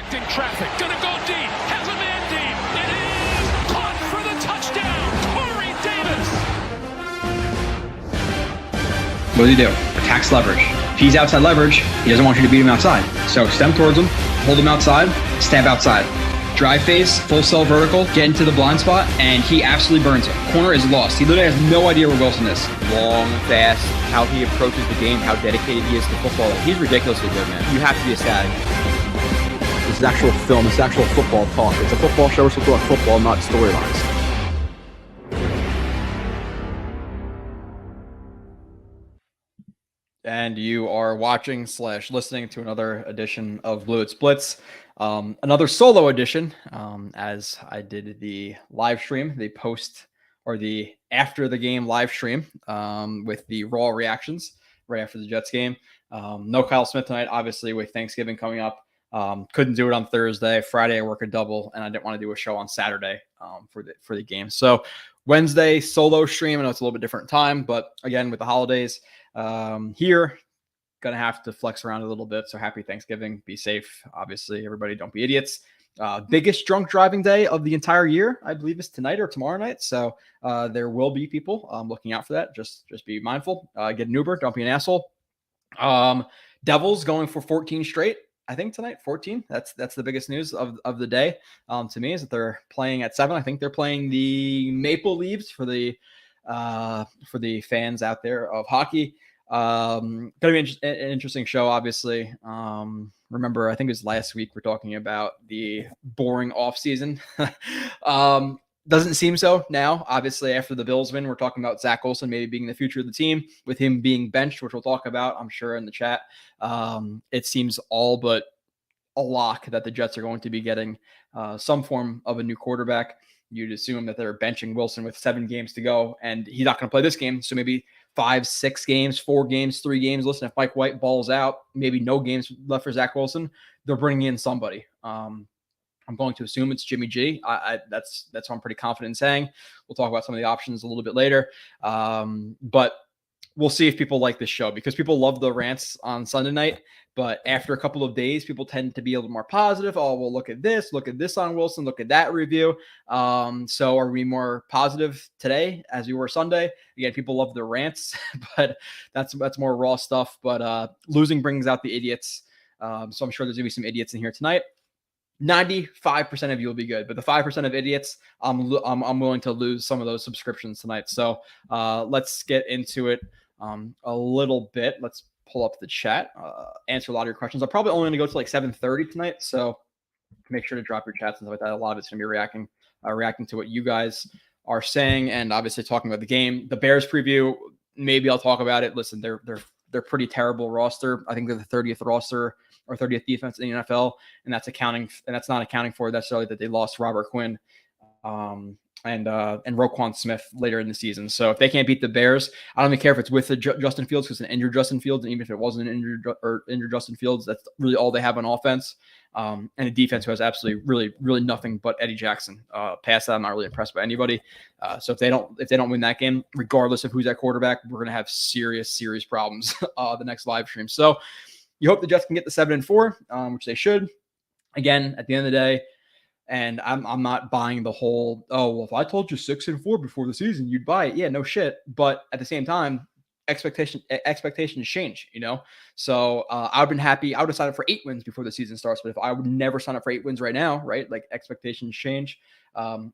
Directing traffic. Gonna go deep. Has a man deep. It is caught for the touchdown. Corey Davis. What does he do? Attacks leverage. If he's outside leverage, he doesn't want you to beat him outside. So stem towards him, hold him outside, stab outside. Drive face, full cell vertical, get into the blind spot, and he absolutely burns it. Corner is lost. He literally has no idea where Wilson is. Long, fast, how he approaches the game, how dedicated he is to football. He's ridiculously good, man. You have to be ecstatic. This is actual film. This is actual football talk. It's a football show. We're supposed to talk football, not storylines. And you are watching / listening to another edition of Blewett's Blitz. Another solo edition, as I did the live stream, the post or the after the game live stream with the raw reactions right after the Jets game. No Kyle Smith tonight, obviously, with Thanksgiving coming up. Couldn't do it on Thursday. Friday I work a double, and I didn't want to do a show on Saturday for the game. So Wednesday solo stream. I know it's a little bit different time, but again with the holidays here, gonna have to flex around a little bit. So happy Thanksgiving. Be safe. Obviously, everybody don't be idiots. Biggest drunk driving day of the entire year, I believe, is tonight or tomorrow night. So there will be people looking out for that. Just be mindful. Get an Uber. Don't be an asshole. Devils going for 14 straight. I think tonight, 14. That's the biggest news of the day to me, is that they're playing at 7. I think they're playing the Maple Leafs for the fans out there of hockey. Gonna be an interesting show, obviously. Remember, I think it was last week we're talking about the boring off season. Doesn't seem so now. Obviously, after the Bills win, we're talking about Zach Olson maybe being the future of the team, with him being benched, which we'll talk about, I'm sure, in the chat. It seems all but a lock that the Jets are going to be getting some form of a new quarterback. You'd assume that they're benching Wilson with 7 games to go, and he's not going to play this game. So maybe 5, 6 games, 4 games, 3 games. Listen, if Mike White balls out, maybe no games left for Zach Wilson, they're bringing in somebody. I'm going to assume it's Jimmy G. That's what I'm pretty confident in saying. We'll talk about some of the options a little bit later. But we'll see if people like this show, because people love the rants on Sunday night. But after a couple of days, people tend to be a little more positive. Oh, well, look at this on Wilson, look at that review. So are we more positive today as we were Sunday? Again, people love the rants, but that's more raw stuff. But losing brings out the idiots. So I'm sure there's going to be some idiots in here tonight. 95% of you will be good, but the 5% of idiots, I'm willing to lose some of those subscriptions tonight. So let's get into it a little bit. Let's pull up the chat, answer a lot of your questions. I'm probably only going to go to like 7:30 tonight, so make sure to drop your chats and stuff like that. A lot of it's going to be reacting to what you guys are saying, and obviously talking about the game. The Bears preview, maybe I'll talk about it. Listen, they're pretty terrible roster. I think they're the 30th roster or 30th defense in the NFL, and that's not accounting for necessarily that they lost Robert Quinn and Roquan Smith later in the season. So if they can't beat the Bears, I don't even care if it's with the Justin Fields, because it's an injured Justin Fields, and even if it wasn't an injured Justin Fields, that's really all they have on offense. And a defense who has absolutely really nothing but Eddie Jackson. Past that, I'm not really impressed by anybody. So if they don't win that game, regardless of who's at quarterback, we're gonna have serious problems the next live stream. So you hope the Jets can get the 7-4, which they should. Again, at the end of the day, and I'm not buying the whole, oh, well, if I told you 6-4 before the season, you'd buy it. Yeah, no shit. But at the same time, expectations change, you know? So I would have been happy. I would have signed up for 8 wins before the season starts, but if I would never sign up for 8 wins right now, right? Like, expectations change.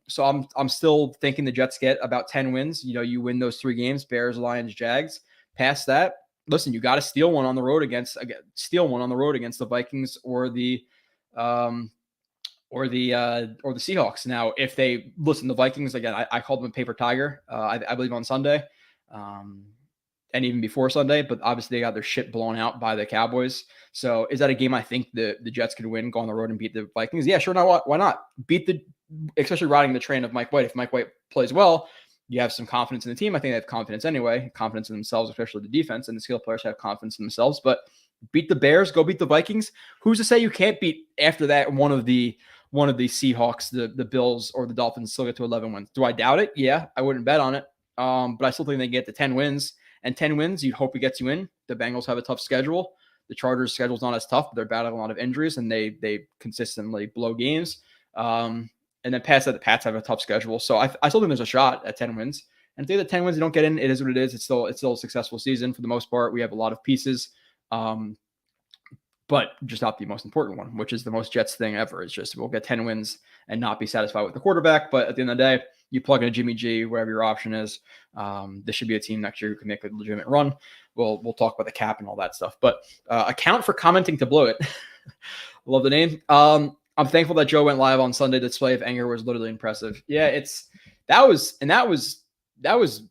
So I'm still thinking the Jets get about 10 wins. You know, you win those 3 games, Bears, Lions, Jags. Past that, listen, you got to steal one on the road against the Vikings or the Seahawks. Now, if they listen, the Vikings, again, I called them a paper tiger, I believe on Sunday, and even before Sunday, but obviously they got their shit blown out by the Cowboys. So is that a game I think the Jets could win, go on the road and beat the Vikings? Yeah, sure. Why not? Especially riding the train of Mike White. If Mike White plays well, you have some confidence in the team. I think they have confidence anyway, confidence in themselves, especially the defense, and the skill players have confidence in themselves. But beat the Bears, go beat the Vikings. Who's to say you can't beat after that one of the Seahawks, the Bills, or the Dolphins still get to 11 wins? Do I doubt it? Yeah, I wouldn't bet on it. But I still think they get to 10 wins. And 10 wins, you'd hope it gets you in. The Bengals have a tough schedule. The Chargers' schedule's not as tough, but they're battling a lot of injuries, and they consistently blow games. And then past that, the Pats have a tough schedule. So I still think there's a shot at 10 wins. And if they have the 10 wins, you don't get in, it is what it is. It's still a successful season for the most part. We have a lot of pieces. But just not the most important one, which is the most Jets thing ever. It's just we'll get 10 wins and not be satisfied with the quarterback. But at the end of the day, you plug in a Jimmy G, whatever your option is. This should be a team next year who can make a legitimate run. We'll talk about the cap and all that stuff. But account for commenting to Blewett. Love the name. I'm thankful that Joe went live on Sunday. The display of anger was literally impressive. Yeah, that was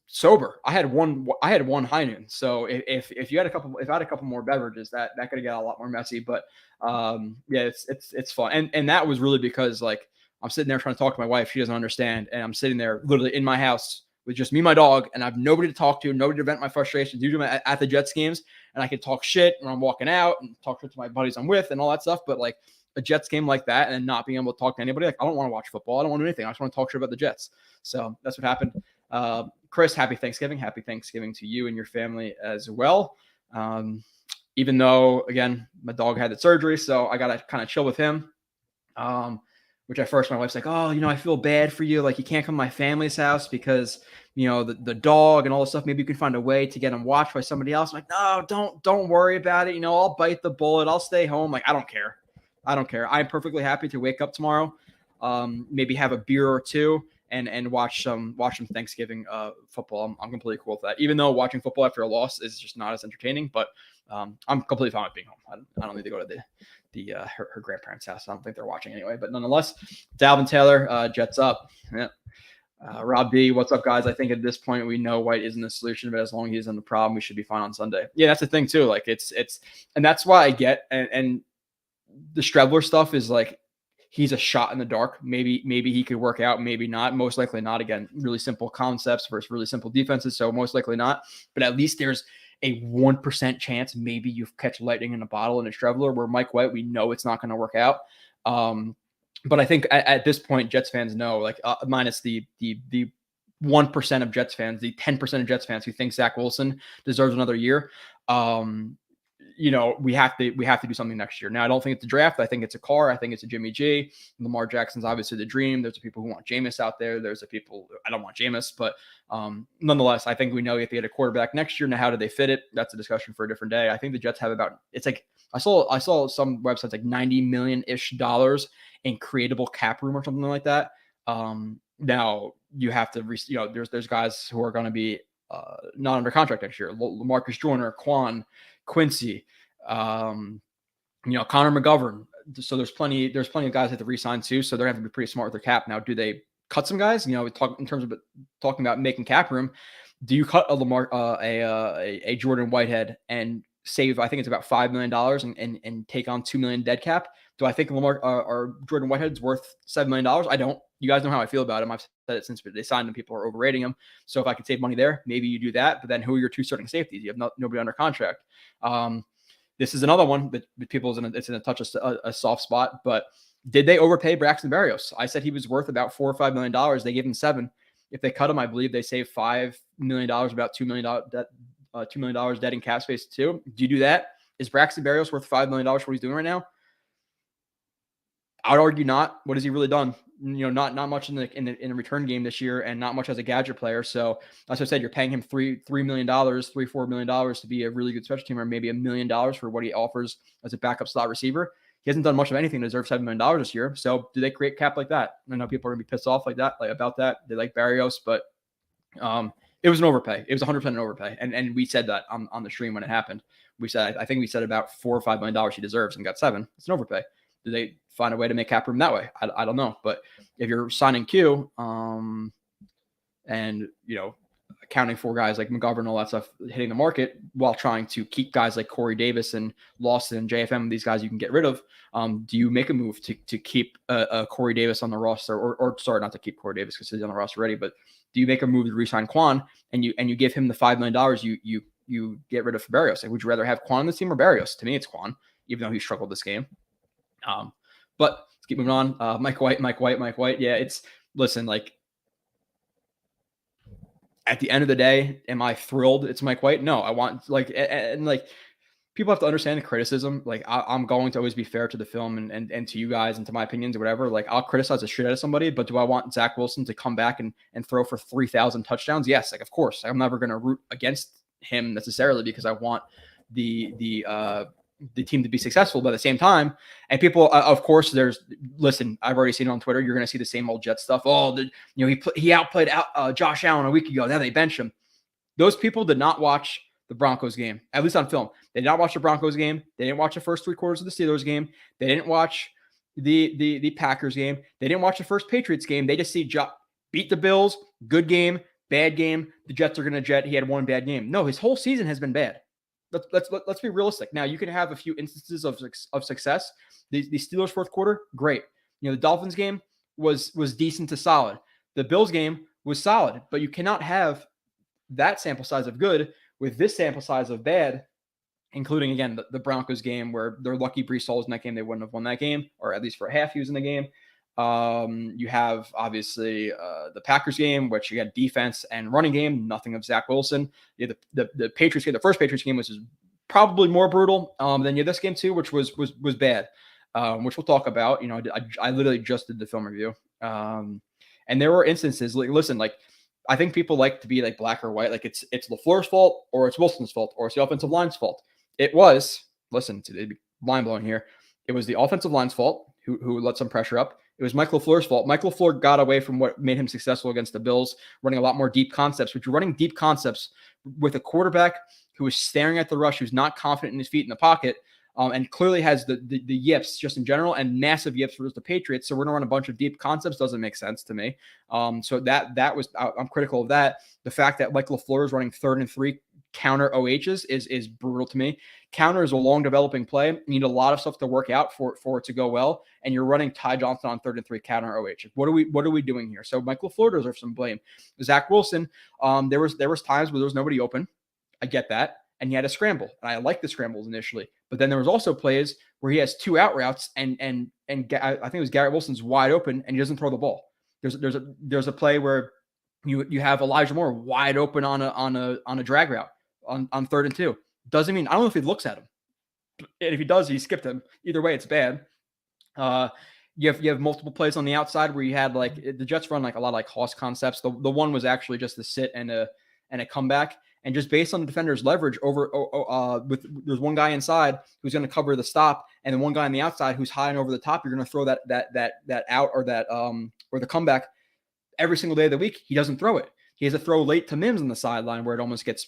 sober. I had one high noon. So if I had a couple more beverages, that could have got a lot more messy. But yeah, it's fun. And that was really because like I'm sitting there trying to talk to my wife. She doesn't understand. And I'm sitting there literally in my house with just me and my dog, and I have nobody to talk to, nobody to vent my frustrations due to at the Jets games. And I can talk shit when I'm walking out and talk shit to my buddies I'm with and all that stuff. But like a Jets game like that and not being able to talk to anybody, like I don't want to watch football. I don't want to do anything. I just want to talk shit about the Jets. So that's what happened. Chris, happy Thanksgiving. Happy Thanksgiving to you and your family as well. Even though, again, my dog had the surgery, so I got to kind of chill with him. Which at first my wife's like, oh, I feel bad for you. Like you can't come to my family's house because, the dog and all this stuff, maybe you can find a way to get him watched by somebody else. I'm like, no, don't worry about it. I'll bite the bullet. I'll stay home. Like, I don't care. I'm perfectly happy to wake up tomorrow, maybe have a beer or two and watch some Thanksgiving football. I'm completely cool with that. Even though watching football after a loss is just not as entertaining, but I'm completely fine with being home. I don't need to go to her grandparents' house. I don't think they're watching anyway, but nonetheless, Dalvin Taylor, Jets up. Yeah. Rob D, what's up, guys? I think at this point we know White isn't the solution, but as long as he's in the problem, we should be fine on Sunday. Yeah, that's the thing too. Like it's, and that's why I get and the Strebler stuff is like he's a shot in the dark. Maybe he could work out, maybe not. Most likely not. Again, really simple concepts versus really simple defenses, so most likely not. But at least there's a 1% chance maybe you catch lightning in a bottle in a Strebler. Where Mike White, we know it's not going to work out. But I think at this point, Jets fans know, like minus the 1% of Jets fans, the 10% of Jets fans who think Zach Wilson deserves another year. We have to do something next year. Now, I don't think it's a draft. I think it's a car. I think it's a Jimmy G. Lamar Jackson's obviously the dream. There's the people who want Jameis out there. There's the people, I don't want Jameis, but nonetheless, I think we know you have to get a quarterback next year. Now, how do they fit it? That's a discussion for a different day. I think the Jets have it's like, I saw some websites like $90 million-ish in creatable cap room or something like that. Now you have to, there's guys who are going to be not under contract next year. Marcus Joyner, Quan, Quincy, Connor McGovern. So there's plenty of guys that have to re-sign too. So they're going to have to be pretty smart with their cap. Now, do they cut some guys? We talk in terms of talking about making cap room. Do you cut a Jordan Whitehead and save, I think it's about $5 million and take on $2 million dead cap? Do I think Lamar or Jordan Whitehead's worth $7 million? I don't. You guys know how I feel about him. I've said it since they signed him. People are overrating him. So if I could save money there, maybe you do that. But then who are your two starting safeties? You have nobody under contract. This is another one that people's it's in a touch of a soft spot. But did they overpay Braxton Berrios? I said he was worth about $4 or $5 million. They gave him $7 million. If they cut him, I believe they save $5 million, about $2 million $2 million dead in cap space too. Do you do that? Is Braxton Berrios worth $5 million for what he's doing right now? I would argue not. What has he really done? Not much in the return game this year, and not much as a gadget player. So as I said, you're paying him $4 million to be a really good special teamer, maybe $1 million for what he offers as a backup slot receiver. He hasn't done much of anything to deserve $7 million this year. So do they create cap like that? I know people are gonna be pissed off about that. They like Berrios, but it was an overpay. It was 100% an overpay, and we said that on the stream when it happened. I think we said about $4 or $5 million he deserves and got $7 million. It's an overpay. Do they find a way to make cap room that way? I don't know. But if you're signing Q, and accounting for guys like McGovern and all that stuff hitting the market while trying to keep guys like Corey Davis and Lawson and JFM, these guys you can get rid of, do you make a move to keep Corey Davis on the roster, or sorry, not to keep Corey Davis because he's on the roster already, but do you make a move to re-sign Quan and you give him the $5 million you get rid of Berrios? Like, would you rather have Quan on the team or Berrios? To me, it's Quan, even though he struggled this game. But let's keep moving on. Mike White. Yeah, listen, like at the end of the day, am I thrilled it's Mike White? No, I want people have to understand the criticism. Like I'm going to always be fair to the film and to you guys and to my opinions or whatever. Like I'll criticize the shit out of somebody, but do I want Zach Wilson to come back and throw for 3,000 touchdowns? Yes. Like, of course, I'm never going to root against him necessarily because I want the team to be successful, but at the same time, and people, of course, listen, I've already seen it on Twitter. You're going to see the same old Jet stuff. Oh, he outplayed Josh Allen a week ago. Now they bench him. Those people did not watch the Broncos game, at least on film. They did not watch the Broncos game. They didn't watch the first 3 quarters of the Steelers game. They didn't watch the Packers game. They didn't watch the first Patriots game. They just see beat the Bills, good game, bad game. The Jets are going to jet. He had one bad game. No, his whole season has been bad. Let's be realistic. Now, you can have a few instances of success. The Steelers fourth quarter, great. The Dolphins game was decent to solid. The Bills game was solid, but you cannot have that sample size of good with this sample size of bad, including, again, the Broncos game where they're lucky Brees Hall was in that game. They wouldn't have won that game, or at least for a half he was in the game. You have, obviously, the Packers game, which you got defense and running game, nothing of Zach Wilson. You had the Patriots game, the first Patriots game, which is probably more brutal than you had this game too, which was bad, which we'll talk about. I literally just did the film review. And there were instances, listen, I think people like to be like black or white. Like it's LaFleur's fault or it's Wilson's fault or it's the offensive line's fault. It was, listen, it'd be mind blowing here. It was the offensive line's fault who let some pressure up. It was Mike LaFleur's fault. Mike LaFleur got away from what made him successful against the Bills, running a lot more deep concepts, but you're running deep concepts with a quarterback who is staring at the rush, who's not confident in his feet in the pocket, and clearly has the yips just in general and massive yips versus the Patriots. So we're going to run a bunch of deep concepts. Doesn't make sense to me. So that was, I'm critical of that. The fact that Mike LaFleur is running 3rd and 3 counter OHs is brutal to me. Counter is a long developing play. You need a lot of stuff to work out for it to go well. And you're running Ty Johnson on 3rd and 3 counter OH. What are we doing here? So Mike LaFleur deserves some blame. Zach Wilson, there was times where there was nobody open. I get that. And he had a scramble. And I liked the scrambles initially. But then there was also plays where he has 2 out routes and I think it was Garrett Wilson's wide open and he doesn't throw the ball. There's a play where you have Elijah Moore wide open on a drag route on 3rd and 2. Doesn't mean, I don't know if he looks at him. And if he does, he skipped him. Either way, it's bad. You have multiple plays on the outside where you had the Jets run a lot of Hoss concepts. The one was actually just a sit and a comeback. And just based on the defender's leverage there's one guy inside who's going to cover the stop, and then one guy on the outside who's high and over the top. You're going to throw that out or the comeback every single day of the week. He doesn't throw it. He has a throw late to Mims on the sideline where it almost gets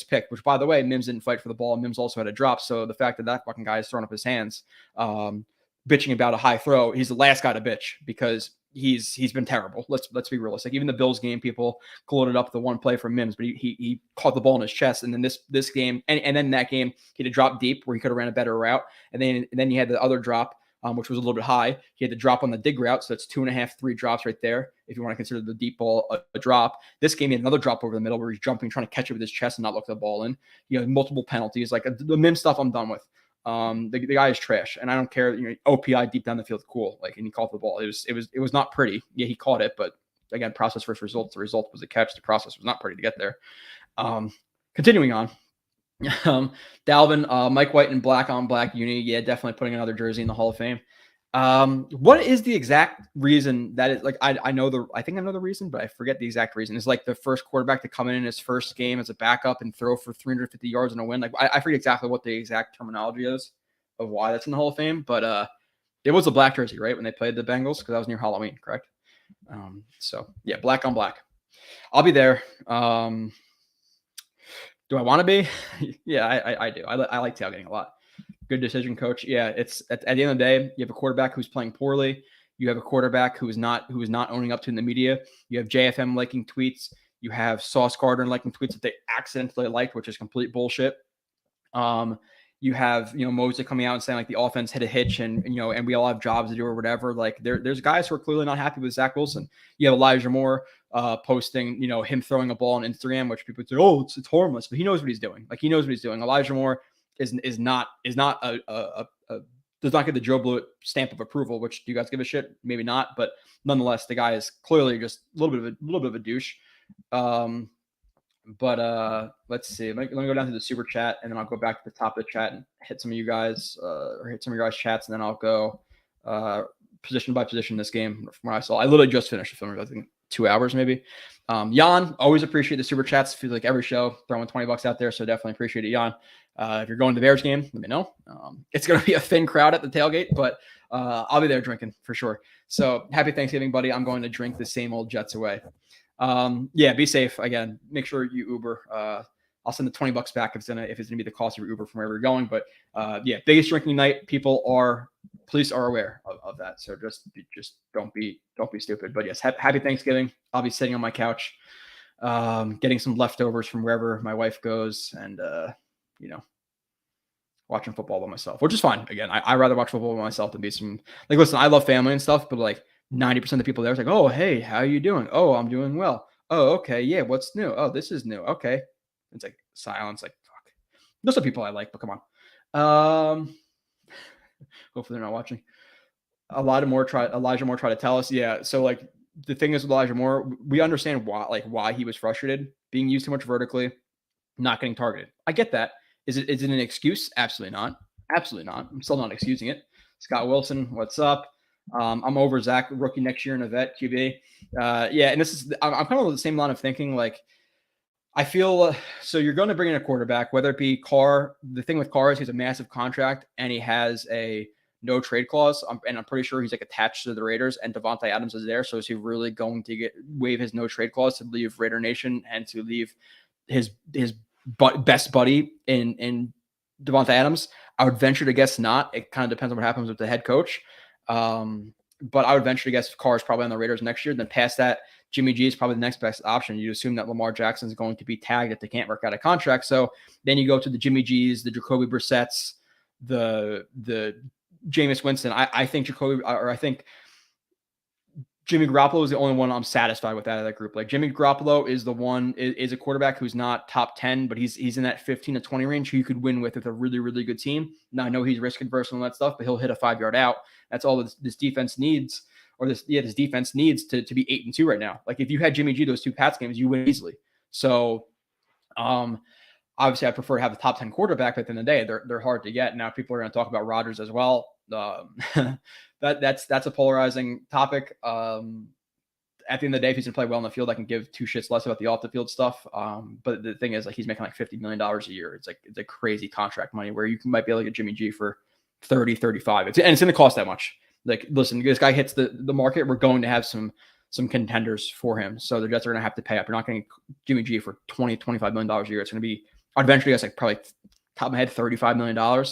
picked. Which, by the way, Mims didn't fight for the ball. Mims also had a drop. So the fact that fucking guy is throwing up his hands, bitching about a high throw, he's the last guy to bitch because he's been terrible. Let's be realistic. Even the Bills game, people gloated up the one play from Mims, but he caught the ball in his chest. And then this game, and then that game, he had to drop deep where he could have ran a better route. And then he had the other drop, which was a little bit high. He had to drop on the dig route, so that's 2.5, 3 drops right there. If you want to consider the deep ball a drop, this game he had another drop over the middle where he's jumping, trying to catch it with his chest and not look the ball in. Multiple penalties. The Mims stuff, I'm done with. The guy is trash, and I don't care. OPI deep down the field, cool. And he caught the ball. It was not pretty. Yeah, he caught it, but again, process versus results. The result was a catch. The process was not pretty to get there. Continuing on, Dalvin, Mike White in black on black uni. Yeah, definitely putting another jersey in the Hall of Fame. What is the exact reason that it I think I know the reason, but I forget the exact reason. It's the first quarterback to come in his first game as a backup and throw for 350 yards and a win. I forget exactly what the exact terminology is of why that's in the Hall of Fame, but it was a black jersey, right? When they played the Bengals, because that was near Halloween, correct? So yeah, black on black. I'll be there. Do I want to be? Yeah, I do. I like tailgating a lot. Good decision, coach. Yeah, it's at the end of the day, you have a quarterback who's playing poorly. You have a quarterback who is not owning up to in the media. You have JFM liking tweets. You have Sauce Gardner liking tweets that they accidentally liked, which is complete bullshit. You have Mosley coming out and saying the offense hit a hitch and we all have jobs to do or whatever. There's guys who are clearly not happy with Zach Wilson. You have Elijah Moore posting him throwing a ball on Instagram, which people say, oh, it's harmless, but he knows what he's doing. He knows what he's doing. Elijah Moore is not does not get the Joe Blewett stamp of approval. Which, do you guys give a shit? Maybe not, but nonetheless, the guy is clearly just a little bit of a douche. But let's see. Let me go down to the super chat, and then I'll go back to the top of the chat and hit some of you guys, or hit some of your guys' chats, and then I'll go position by position this game from what I saw. I literally just finished the film, I think 2 hours maybe. Jan, always appreciate the super chats. Feel like every show throwing $20 out there, so definitely appreciate it, Jan. If you're going to the Bears game, let me know. It's going to be a thin crowd at the tailgate, but I'll be there drinking for sure. So happy Thanksgiving, buddy. I'm going to drink the same old Jets away. Yeah, be safe. Again, make sure you Uber. I'll send the $20 back if it's gonna be the cost of your Uber from wherever you're going. But yeah, biggest drinking night. Police are aware of that. So just don't be stupid. But yes, happy Thanksgiving. I'll be sitting on my couch, getting some leftovers from wherever my wife goes, and watching football by myself, which is fine. Again, I rather watch football by myself than be listen, I love family and stuff, but like 90% of the people there is like, oh, hey, how are you doing? Oh, I'm doing well. Oh, okay. Yeah. What's new? Oh, this is new. Okay. It's like silence. Like, fuck. Those are people I like, but come on. Hopefully they're not watching. Elijah Moore tried to tell us. Yeah. So like the thing is with Elijah Moore, we understand why he was frustrated, being used too much vertically, not getting targeted. I get that. Is it an excuse? Absolutely not. Absolutely not. I'm still not excusing it. Scott Wilson, what's up? I'm over Zach, rookie next year in a vet QB. Yeah, and I'm kind of on the same line of thinking. Like, I feel so you're going to bring in a quarterback, whether it be Carr. The thing with Carr is he has a massive contract and he has a no trade clause. And I'm pretty sure he's like attached to the Raiders, and Devontae Adams is there. So is he really going to waive his no trade clause to leave Raider Nation and to leave his best buddy in Devontae Adams? I would venture to guess not. It kind of depends on what happens with the head coach. But I would venture to guess Carr is probably on the Raiders next year. Then past that, Jimmy G is probably the next best option. You assume that Lamar Jackson is going to be tagged if they can't work out a contract. So then you go to the Jimmy G's, the Jacoby Brissett's, the Jameis Winston. I think Jimmy Garoppolo is the only one I'm satisfied with out of that group. Like Jimmy Garoppolo is the one is a quarterback who's not top 10, but he's in that 15 to 20 range who you could win with a really, really good team. Now I know he's risk adverse and all that stuff, but he'll hit a 5-yard out. That's all this defense needs, or this defense needs to be 8-2 right now. Like if you had Jimmy G those two Pats games, you win easily. So obviously I prefer to have a top 10 quarterback, but at the end of the day, they're hard to get. Now people are going to talk about Rodgers as well. That's a polarizing topic. At the end of the day, if he's gonna play well in the field, I can give two shits less about the off the field stuff. But the thing is, like, he's making like $50 million a year. It's a crazy contract money where you might be able to get Jimmy G for 30, 35. And it's going to cost that much. Like, listen, this guy hits the market. We're going to have some contenders for him. So the Jets are going to have to pay up. You're not getting Jimmy G for $20, $25 million a year. It's going to be, I'd venture to guess, like probably top of my head, $35 million.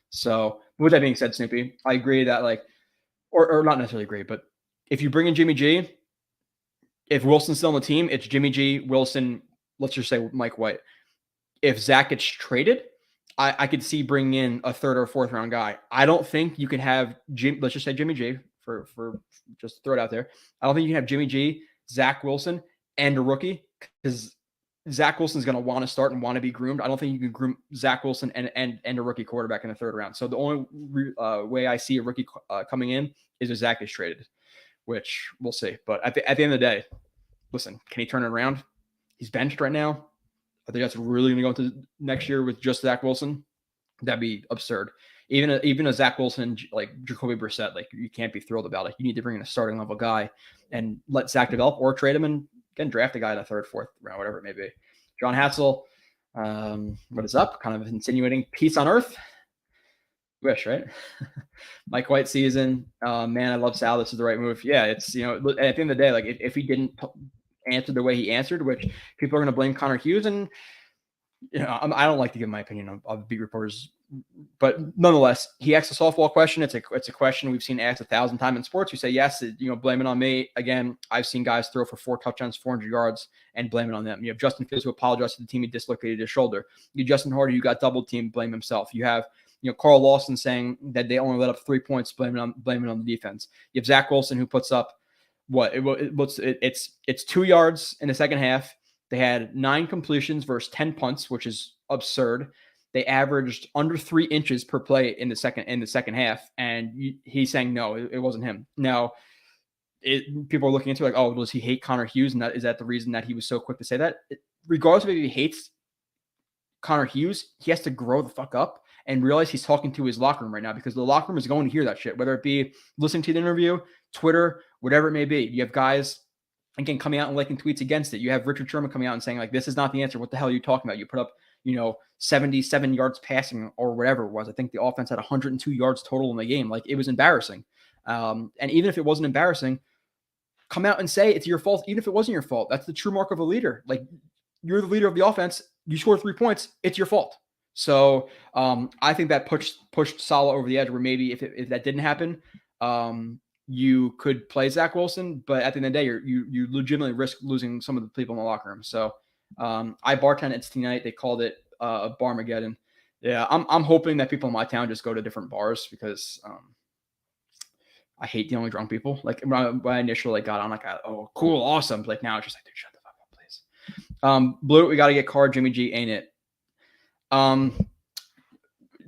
So with that being said, Snoopy, I agree that like, or not necessarily agree, but if you bring in Jimmy G, if Wilson's still on the team, it's Jimmy G, Wilson, let's just say Mike White. If Zach gets traded, I could see bringing in a third or fourth round guy. I don't think you can have let's just say Jimmy G for just throw it out there. I don't think you can have Jimmy G, Zach Wilson, and a rookie, because Zach Wilson's going to want to start and want to be groomed. I don't think you can groom Zach Wilson and a rookie quarterback in the third round. So the only way I see a rookie coming in is if Zach is traded, which we'll see. But at the end of the day, listen, can he turn it around? He's benched right now. I think that's really going to go into next year with just Zach Wilson. That'd be absurd. Even a Zach Wilson, like Jacoby Brissett, like you can't be thrilled about it. You need to bring in a starting level guy and let Zach develop, or trade him and again draft a guy in the third, fourth round, whatever it may be. John Hassel, what is up? Kind of insinuating peace on earth. Wish, right? Mike White season. Man, I love Sal. This is the right move. Yeah, it's, at the end of the day, like if he didn't answer the way he answered, which people are going to blame Connor Hughes, and I don't like to give my opinion of beat reporters, but nonetheless, he asked a softball question. It's a question we've seen asked 1,000 times in sports. You say yes, blame it on me. Again, I've seen guys throw for 4 touchdowns, 400 yards, and blame it on them. You have Justin Fields who apologized to the team he dislocated his shoulder. You Justin Hardy, you got double team, blame himself. You have Carl Lawson saying that they only let up 3 points, blame it on the defense. You have Zach Wilson who puts up it's 2 yards in the second half. They had 9 completions versus 10 punts, which is absurd. They averaged under 3 inches per play in the second half, and he's saying no, it wasn't him. Now, people are looking into like, oh, does he hate Connor Hughes, and is that the reason that he was so quick to say that? regardless of if he hates Connor Hughes, he has to grow the fuck up and realize he's talking to his locker room right now, because the locker room is going to hear that shit, whether it be listening to the interview, Twitter, whatever it may be. You have guys, again, coming out and liking tweets against it. You have Richard Sherman coming out and saying, like, this is not the answer. What the hell are you talking about? You put up, 77 yards passing or whatever it was. I think the offense had 102 yards total in the game. Like, it was embarrassing. And even if it wasn't embarrassing, come out and say it's your fault, even if it wasn't your fault. That's the true mark of a leader. Like, you're the leader of the offense. You scored 3 points. It's your fault. So I think that pushed Salah over the edge, where maybe if that didn't happen, you could play Zach Wilson. But at the end of the day, you legitimately risk losing some of the people in the locker room. So I bartended at tonight. They called it a Barmageddon. Yeah, I'm hoping that people in my town just go to different bars, because I hate dealing with drunk people. Like, when I initially got on, like, oh, cool, awesome. Like, now it's just like, dude, shut the fuck up, please. Blewett, we got to get Carr. Jimmy G, ain't it?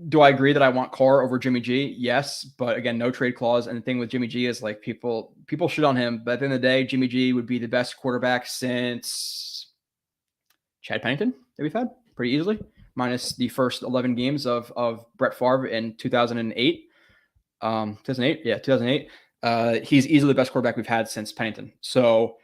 Do I agree that I want Carr over Jimmy G? Yes, but again, no trade clause. And the thing with Jimmy G is, like, people shit on him, but at the end of the day, Jimmy G would be the best quarterback since Chad Pennington that we've had pretty easily, minus the first 11 games of Brett Favre in 2008. 2008. Yeah, 2008. He's easily the best quarterback we've had since Pennington. So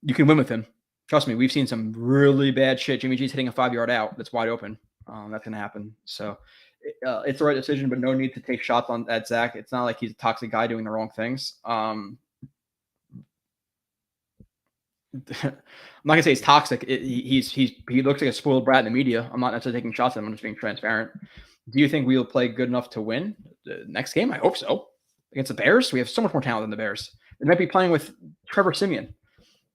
you can win with him. Trust me, we've seen some really bad shit. Jimmy G's hitting a 5-yard out that's wide open. That's going to happen. So it's the right decision, but no need to take shots at Zach. It's not like he's a toxic guy doing the wrong things. I'm not gonna say he's toxic. He looks like a spoiled brat in the media. I'm not necessarily taking shots at him. I'm just being transparent. Do you think we'll play good enough to win the next game? I hope so. Against the Bears, we have so much more talent than the Bears. They might be playing with Trevor Siemian.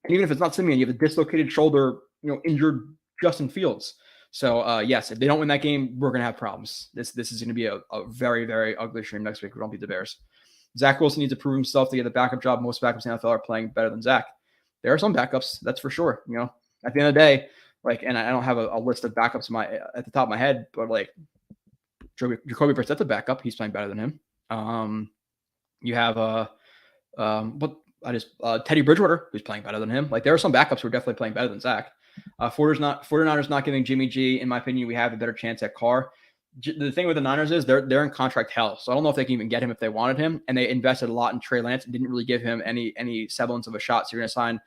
And even if it's not Siemian, you have a dislocated shoulder, injured Justin Fields. So, yes, if they don't win that game, we're going to have problems. This is going to be a very, very ugly stream next week. We don't beat the Bears. Zach Wilson needs to prove himself to get the backup job. Most backups in the NFL are playing better than Zach. There are some backups, that's for sure. At the end of the day, like, and I don't have a list of backups at the top of my head, but like, Jacoby Brissett's a backup. He's playing better than him. You have Teddy Bridgewater, who's playing better than him. Like, there are some backups who are definitely playing better than Zach. 49ers not giving Jimmy G, in my opinion, we have a better chance at Carr. The thing with the Niners is they're in contract hell. So I don't know if they can even get him if they wanted him. And they invested a lot in Trey Lance and didn't really give him any semblance of a shot. So you're going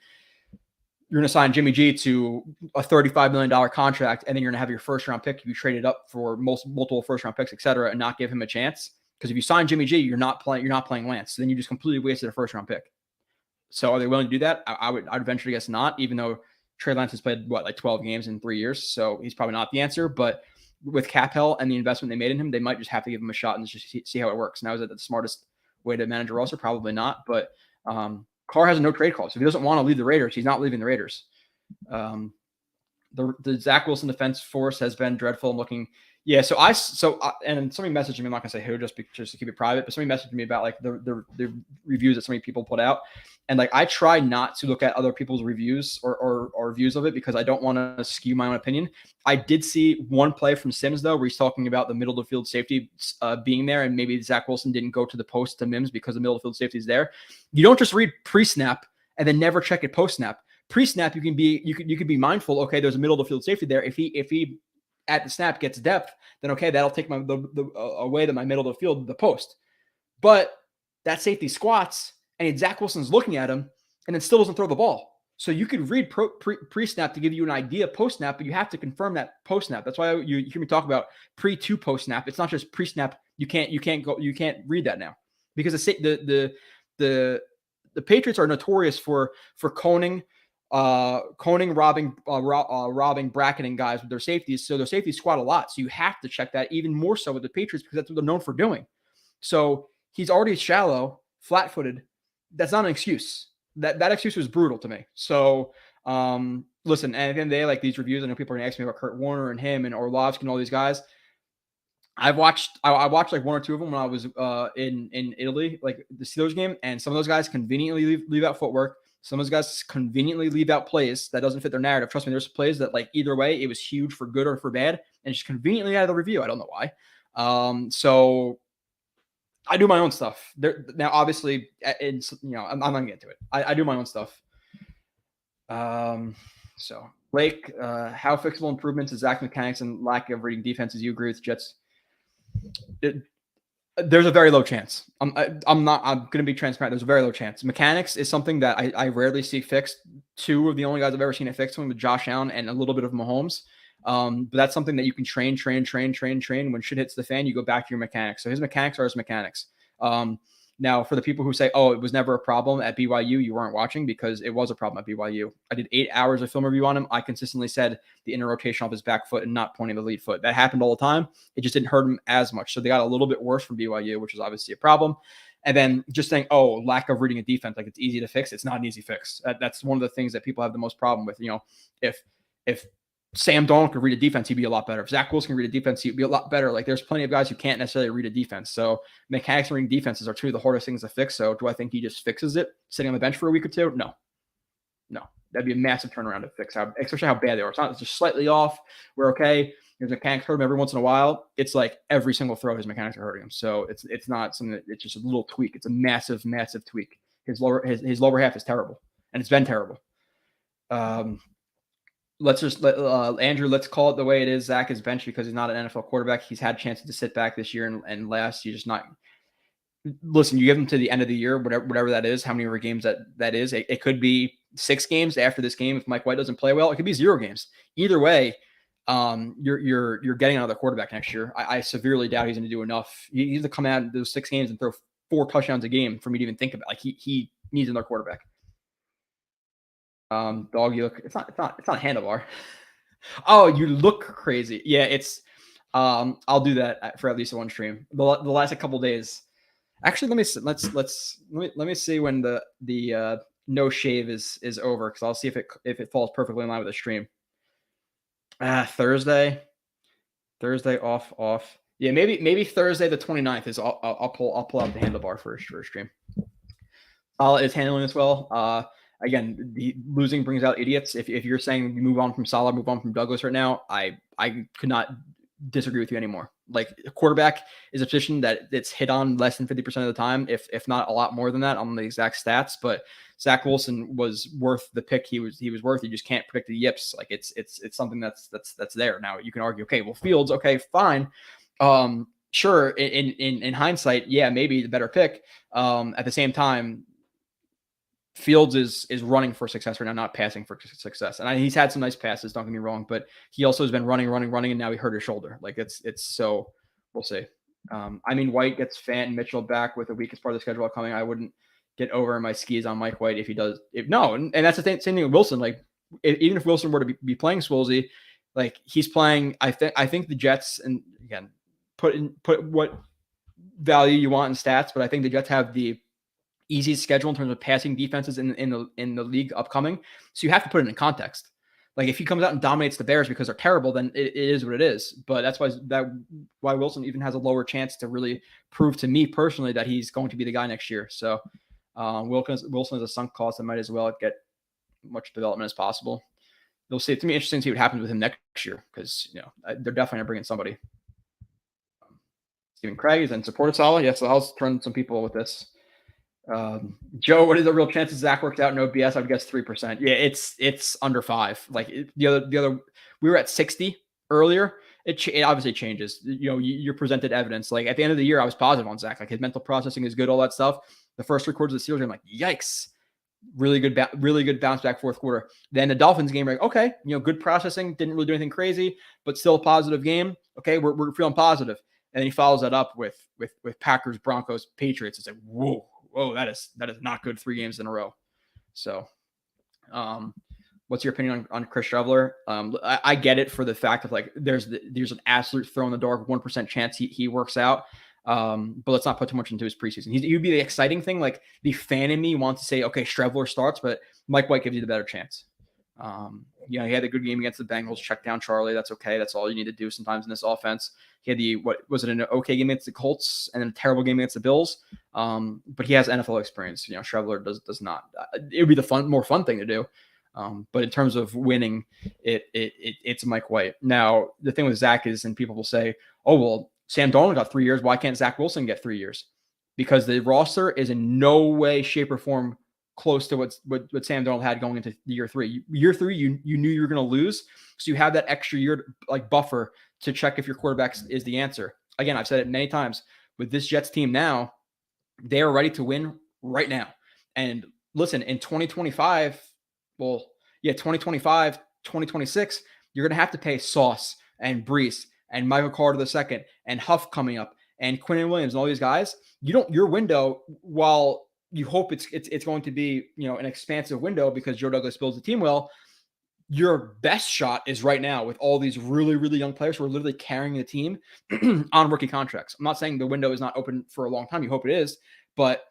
to sign Jimmy G to a $35 million contract, and then you're going to have your first round pick. You traded up for multiple first round picks, et cetera, and not give him a chance. Because if you sign Jimmy G, you're not playing Lance. So then you just completely wasted a first round pick. So are they willing to do that? I'd venture to guess not, even though Trey Lance has played 12 games in 3 years. So he's probably not the answer, but with cap hell and the investment they made in him, they might just have to give him a shot and just see how it works. Now, is that the smartest way to manage a roster? Probably not, but Carr has a no trade clause. If he doesn't want to leave the Raiders, he's not leaving the Raiders. The Zach Wilson defense force has been dreadful and looking. Yeah. And somebody messaged me. I'm not gonna say who, just to keep it private, but somebody messaged me about like the reviews that so many people put out. And like, I try not to look at other people's reviews or views of it, because I don't want to skew my own opinion. I did see one play from Sims though, where he's talking about the middle of the field safety being there, and maybe Zach Wilson didn't go to the post to Mims because the middle of the field safety is there. You don't just read pre-snap and then never check it post-snap. Pre-snap, you can be mindful. Okay, there's a middle of the field safety there. If he at the snap gets depth, then okay, that'll take away my middle of the field, the post. But that safety squats, and Zach Wilson's looking at him, and then still doesn't throw the ball. So you could read pre-snap to give you an idea post-snap, but you have to confirm that post-snap. That's why you hear me talk about pre to post-snap. It's not just pre-snap. You can't read that now, because the Patriots are notorious for coning, robbing, bracketing guys with their safeties. So their safeties squat a lot. So you have to check that even more so with the Patriots, because that's what they're known for doing. So he's already shallow, flat-footed. That's not an excuse. That excuse was brutal to me. So listen, and at the end of the day, like, these reviews, I know people are going to ask me about Kurt Warner and him and Orlovsky and all these guys. I watched like one or two of them when I was in Italy, like the Steelers game, and some of those guys conveniently leave out footwork. Some of those guys conveniently leave out plays that doesn't fit their narrative. Trust me, there's plays that, like, either way, it was huge for good or for bad, and just conveniently out of the review. I don't know why. So I do my own stuff. Now, obviously, I'm not gonna get to it. I do my own stuff. So Blake, how fixable improvements is Zach mechanics and lack of reading defenses? You agree with Jets? There's a very low chance. I'm going to be transparent. There's a very low chance. Mechanics is something that I rarely see fixed. Two of the only guys I've ever seen it fixed with Josh Allen and a little bit of Mahomes. But that's something that you can train. When shit hits the fan, you go back to your mechanics. So his mechanics are his mechanics. Now, for the people who say, oh, it was never a problem at BYU, you weren't watching, because it was a problem at BYU. I did 8 hours of film review on him. I consistently said the inner rotation off his back foot and not pointing the lead foot. That happened all the time. It just didn't hurt him as much. So they got a little bit worse from BYU, which is obviously a problem. And then just saying, oh, lack of reading a defense, like it's easy to fix. It's not an easy fix. That's one of the things that people have the most problem with. If Sam Darnold could read a defense, he'd be a lot better. If Zach Wilson can read a defense, he'd be a lot better. Like, there's plenty of guys who can't necessarily read a defense. So mechanics and reading defenses are two of the hardest things to fix. So do I think he just fixes it sitting on the bench for a week or two? No. That'd be a massive turnaround to fix, especially how bad they are. It's not just slightly off. We're okay. His mechanics hurt him every once in a while. It's like every single throw, his mechanics are hurting him. So it's not something that it's just a little tweak. It's a massive, massive tweak. His lower half is terrible, and it's been terrible. Let's just let Andrew, let's call it the way it is. Zach is benched because he's not an NFL quarterback. He's had chances to sit back this year and last. You just not listen. You give him to the end of the year, whatever that is, how many more games that is. It could be 6 games after this game if Mike White doesn't play well. It could be 0 games. Either way, you're getting another quarterback next year. I severely doubt he's going to do enough. He needs to come out of those 6 games and throw 4 touchdowns a game for me to even think about. Like, he needs another quarterback. Dog, you look. It's not a handlebar. Oh, you look crazy. Yeah, it's. I'll do that for at least one stream. The last couple of days. Actually, let me see when the no shave is over, because I'll see if it falls perfectly in line with the stream. Thursday off. Yeah, maybe Thursday the 29th is. I'll pull out the handlebar for a stream. Salah is handling this well. Again, the losing brings out idiots. If you're saying you move on from Salah, move on from Douglas right now, I could not disagree with you anymore. Like, a quarterback is a position that it's hit on less than 50% of the time, if not a lot more than that on the exact stats. But Zach Wilson was worth the pick he was worth. You just can't predict the yips. Like, it's something that's there. Now you can argue, okay, well, Fields, okay, fine. Sure, in hindsight, yeah, maybe the better pick. At the same time, Fields is running for success right now, not passing for success. And he's had some nice passes, don't get me wrong, but he also has been running, and now he hurt his shoulder. Like, it's so we'll see. White gets Fant and Mitchell back with the weakest part of the schedule coming. I wouldn't get over my skis on Mike White if he does. And that's the same thing with Wilson. Like, even if Wilson were to be playing Swolesy, like, he's playing. I think the Jets, and again, put what value you want in stats, but I think the Jets have the easiest schedule in terms of passing defenses in the league upcoming. So you have to put it in context. Like, if he comes out and dominates the Bears because they're terrible, then it is what it is. But that's why Wilson even has a lower chance to really prove to me personally that he's going to be the guy next year. So Wilson is a sunk cost. I might as well get much development as possible. We'll see. It's going to be interesting to see what happens with him next year, because they're definitely going to bring in somebody. Stephen Craig is in support of Salah. Yes, I'll turn some people with this. Joe, what is the real chances Zach worked out? No BS. I'd guess 3%. Yeah, it's under 5. Like, the other, we were at 60 earlier. It obviously changes. You're presented evidence. Like, at the end of the year, I was positive on Zach. Like, his mental processing is good, all that stuff. The first 3 quarters of the series, I'm like, yikes. Really good bounce back fourth quarter. Then the Dolphins game, like, okay, good processing, didn't really do anything crazy, but still a positive game. Okay, we're feeling positive. And then he follows that up with Packers, Broncos, Patriots. It's like, whoa, that is not good 3 games in a row. So, what's your opinion on Chris Streveler? I get it for the fact of, like, there's an absolute throw in the dark 1% chance he works out. But let's not put too much into his preseason. He would be the exciting thing. Like, the fan in me wants to say, okay, Streveler starts, but Mike White gives you the better chance. He had a good game against the Bengals. Check down Charlie. That's okay. That's all you need to do sometimes in this offense. He had an okay game against the Colts and then a terrible game against the Bills. But he has NFL experience. Streveler does not. It would be the more fun thing to do. But in terms of winning, it's Mike White. Now, the thing with Zach is, and people will say, oh, well, Sam Darnold got 3 years. Why can't Zach Wilson get 3 years? Because the roster is in no way, shape, or form close to what Sam Darnold had going into year 3. Year 3, you knew you were going to lose, so you have that extra year like buffer to check if your quarterback is the answer. Again, I've said it many times with this Jets team now, they are ready to win right now. And listen, in 2025, 2026, you're going to have to pay Sauce and Brees and Michael Carter II and Huff coming up and Quinnen Williams and all these guys. Your window, while you hope it's going to be, an expansive window because Joe Douglas builds the team well, your best shot is right now with all these really, really young players who are literally carrying the team on rookie contracts. I'm not saying the window is not open for a long time. You hope it is, but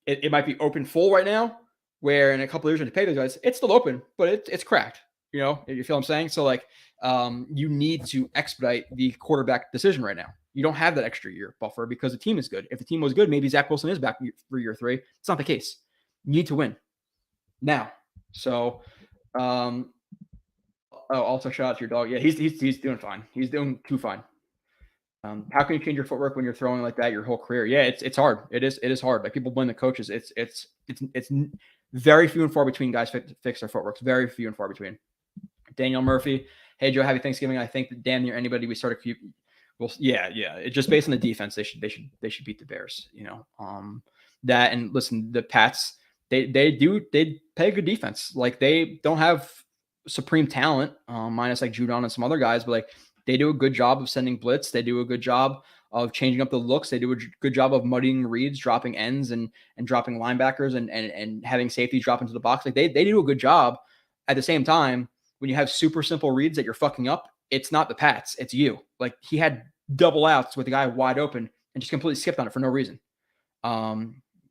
it might be open full right now, where in a couple of years when you pay those guys, it's still open, but it's cracked. You feel what I'm saying? So like, you need to expedite the quarterback decision right now. You don't have that extra year buffer because the team is good. If the team was good, maybe Zach Wilson is back for year 3. It's not the case. You need to win now. So, also shout out to your dog. Yeah, he's doing fine. He's doing too fine. How can you change your footwork when you're throwing like that your whole career? Yeah, it's hard. It is hard. Like people blame the coaches. It's very few and far between guys fix their footwork. Very few and far between. Daniel Murphy. Hey Joe, happy Thanksgiving. I think that damn near anybody we started QB. Well, yeah. It's just based on the defense. They should beat the Bears. That, and listen, the Pats. They play a good defense. Like they don't have supreme talent, minus like Judon and some other guys, but like they do a good job of sending blitz. They do a good job of changing up the looks. They do a good job of muddying reads, dropping ends and dropping linebackers and having safety drop into the box. Like they do a good job. At the same time, when you have super simple reads that you're fucking up, it's not the Pats, it's you. Like he had double outs with the guy wide open and just completely skipped on it for no reason.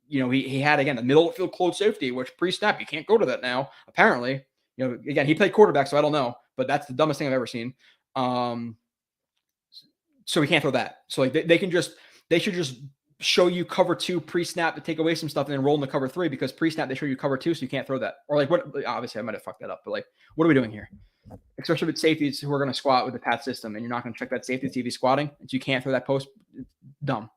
He had, again, the middle of the field closed safety, which pre-snap, you can't go to that now, apparently. Again, he played quarterback, so I don't know, but that's the dumbest thing I've ever seen. So we can't throw that. So like they should just show you cover 2 pre-snap to take away some stuff and then roll into cover 3, because pre-snap they show you cover 2, so you can't throw that. Or like what? Obviously, I might have fucked that up, but like, what are we doing here? Especially with safeties who are going to squat with the Pat system, and you're not going to check that safety to see if he's squatting, and so you can't throw that post. It's dumb.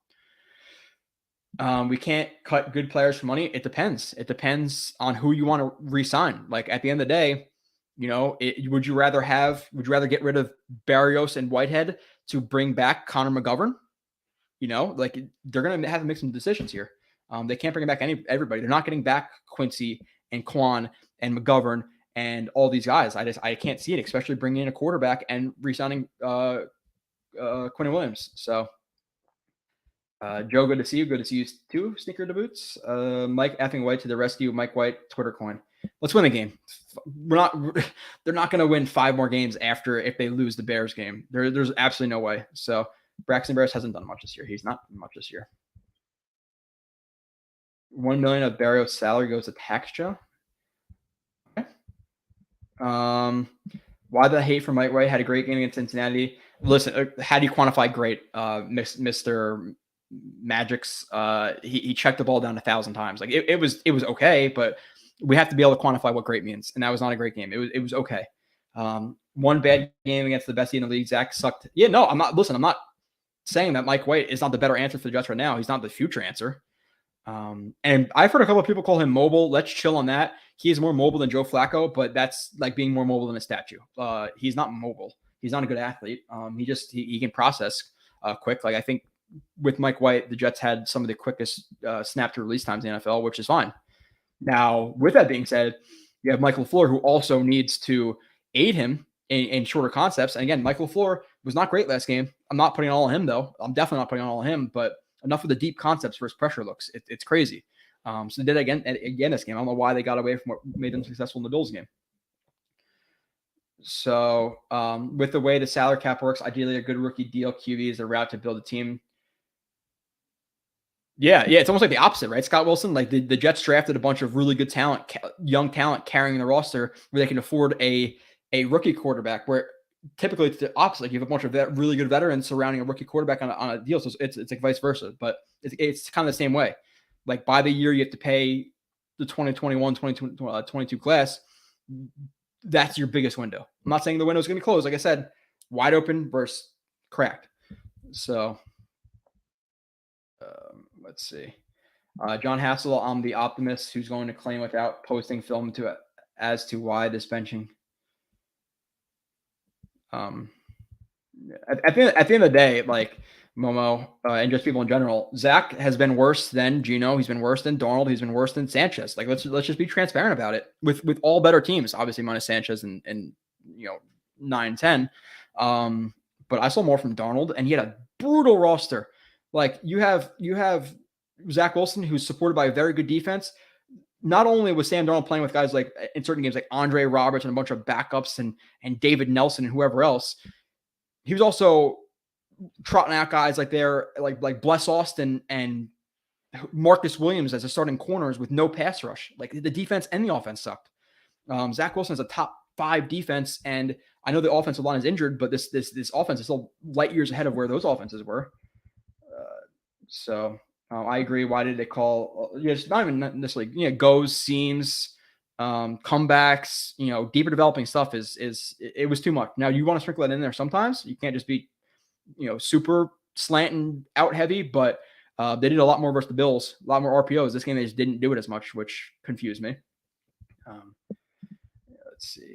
We can't cut good players for money. It depends. It depends on who you want to re-sign. Like at the end of the day, would you rather get rid of Barrios and Whitehead to bring back Connor McGovern? Like they're going to have to make some decisions here. They can't bring back everybody. They're not getting back Quincy and Quan and McGovern and all these guys. I can't see it, especially bringing in a quarterback and re-signing Quinnen Williams. So. Joe, good to see you. Good to see you too. Sneaker to boots. Mike effing White to the rescue. Mike White, Twitter coin. Let's win the game. They're not going to win 5 more games if they lose the Bears game. There's absolutely no way. So Braxton Bears hasn't done much this year. He's not much this year. $1 million of Barrios' salary goes to tax, Joe. Okay. Why the hate for Mike White? Had a great game against Cincinnati. Listen, how do you quantify great, Mr. Magic's? He checked the ball down 1,000 times. Like it was okay, but we have to be able to quantify what great means, and that was not a great game. It was okay. One bad game against the best team in the league. Zach sucked. Yeah, no, I'm not saying that Mike White is not the better answer for the Jets right now. He's not the future answer. And I've heard a couple of people call him mobile. Let's chill on that. He is more mobile than Joe Flacco, but that's like being more mobile than a statue. He's not mobile. He's not a good athlete. He can process quick. Like I think with Mike White, the Jets had some of the quickest snap to release times in the NFL, which is fine. Now, with that being said, you have Michael LaFleur, who also needs to aid him in shorter concepts. And again, Michael LaFleur was not great last game. I'm not putting it all on him, though. I'm definitely not putting it all on him, but enough of the deep concepts versus pressure looks. It's crazy. So they did again this game. I don't know why they got away from what made them successful in the Bills game. So with the way the salary cap works, ideally a good rookie deal QB is a route to build a team. Yeah, it's almost like the opposite, right? Scott Wilson, like the Jets drafted a bunch of really good talent, young talent carrying the roster where they can afford a rookie quarterback, where typically it's the opposite. Like you have a bunch of really good veterans surrounding a rookie quarterback on a deal. So it's like vice versa, but it's kind of the same way. Like by the year you have to pay the 2021, 2022 class. That's your biggest window. I'm not saying the window is going to be closed. Like I said, wide open versus cracked. So let's see. John Hassel, I'm the optimist who's going to claim without posting film as to why this benching. At the end of the day, like Momo and just people in general, Zach has been worse than Gino. He's been worse than Darnold. He's been worse than Sanchez. Like let's just be transparent about it. With all better teams, obviously minus Sanchez and 9-10. But I saw more from Darnold, and he had a brutal roster. Like you have Zach Wilson, who's supported by a very good defense. Not only was Sam Darnold playing with guys like in certain games like Andre Roberts and a bunch of backups and David Nelson and whoever else, he was also trotting out guys like Bless Austin and Marcus Williams as a starting corners with no pass rush. Like the defense and the offense sucked. Zach Wilson is a top 5 defense, and I know the offensive line is injured, but this offense is still light years ahead of where those offenses were. So I agree. Why did they call? It's not even necessarily goes, seams, comebacks. Deeper developing stuff it was too much. Now you want to sprinkle that in there sometimes. You can't just be super slanting out heavy, but they did a lot more versus the Bills, a lot more RPOs. This game they just didn't do it as much, which confused me. Let's see.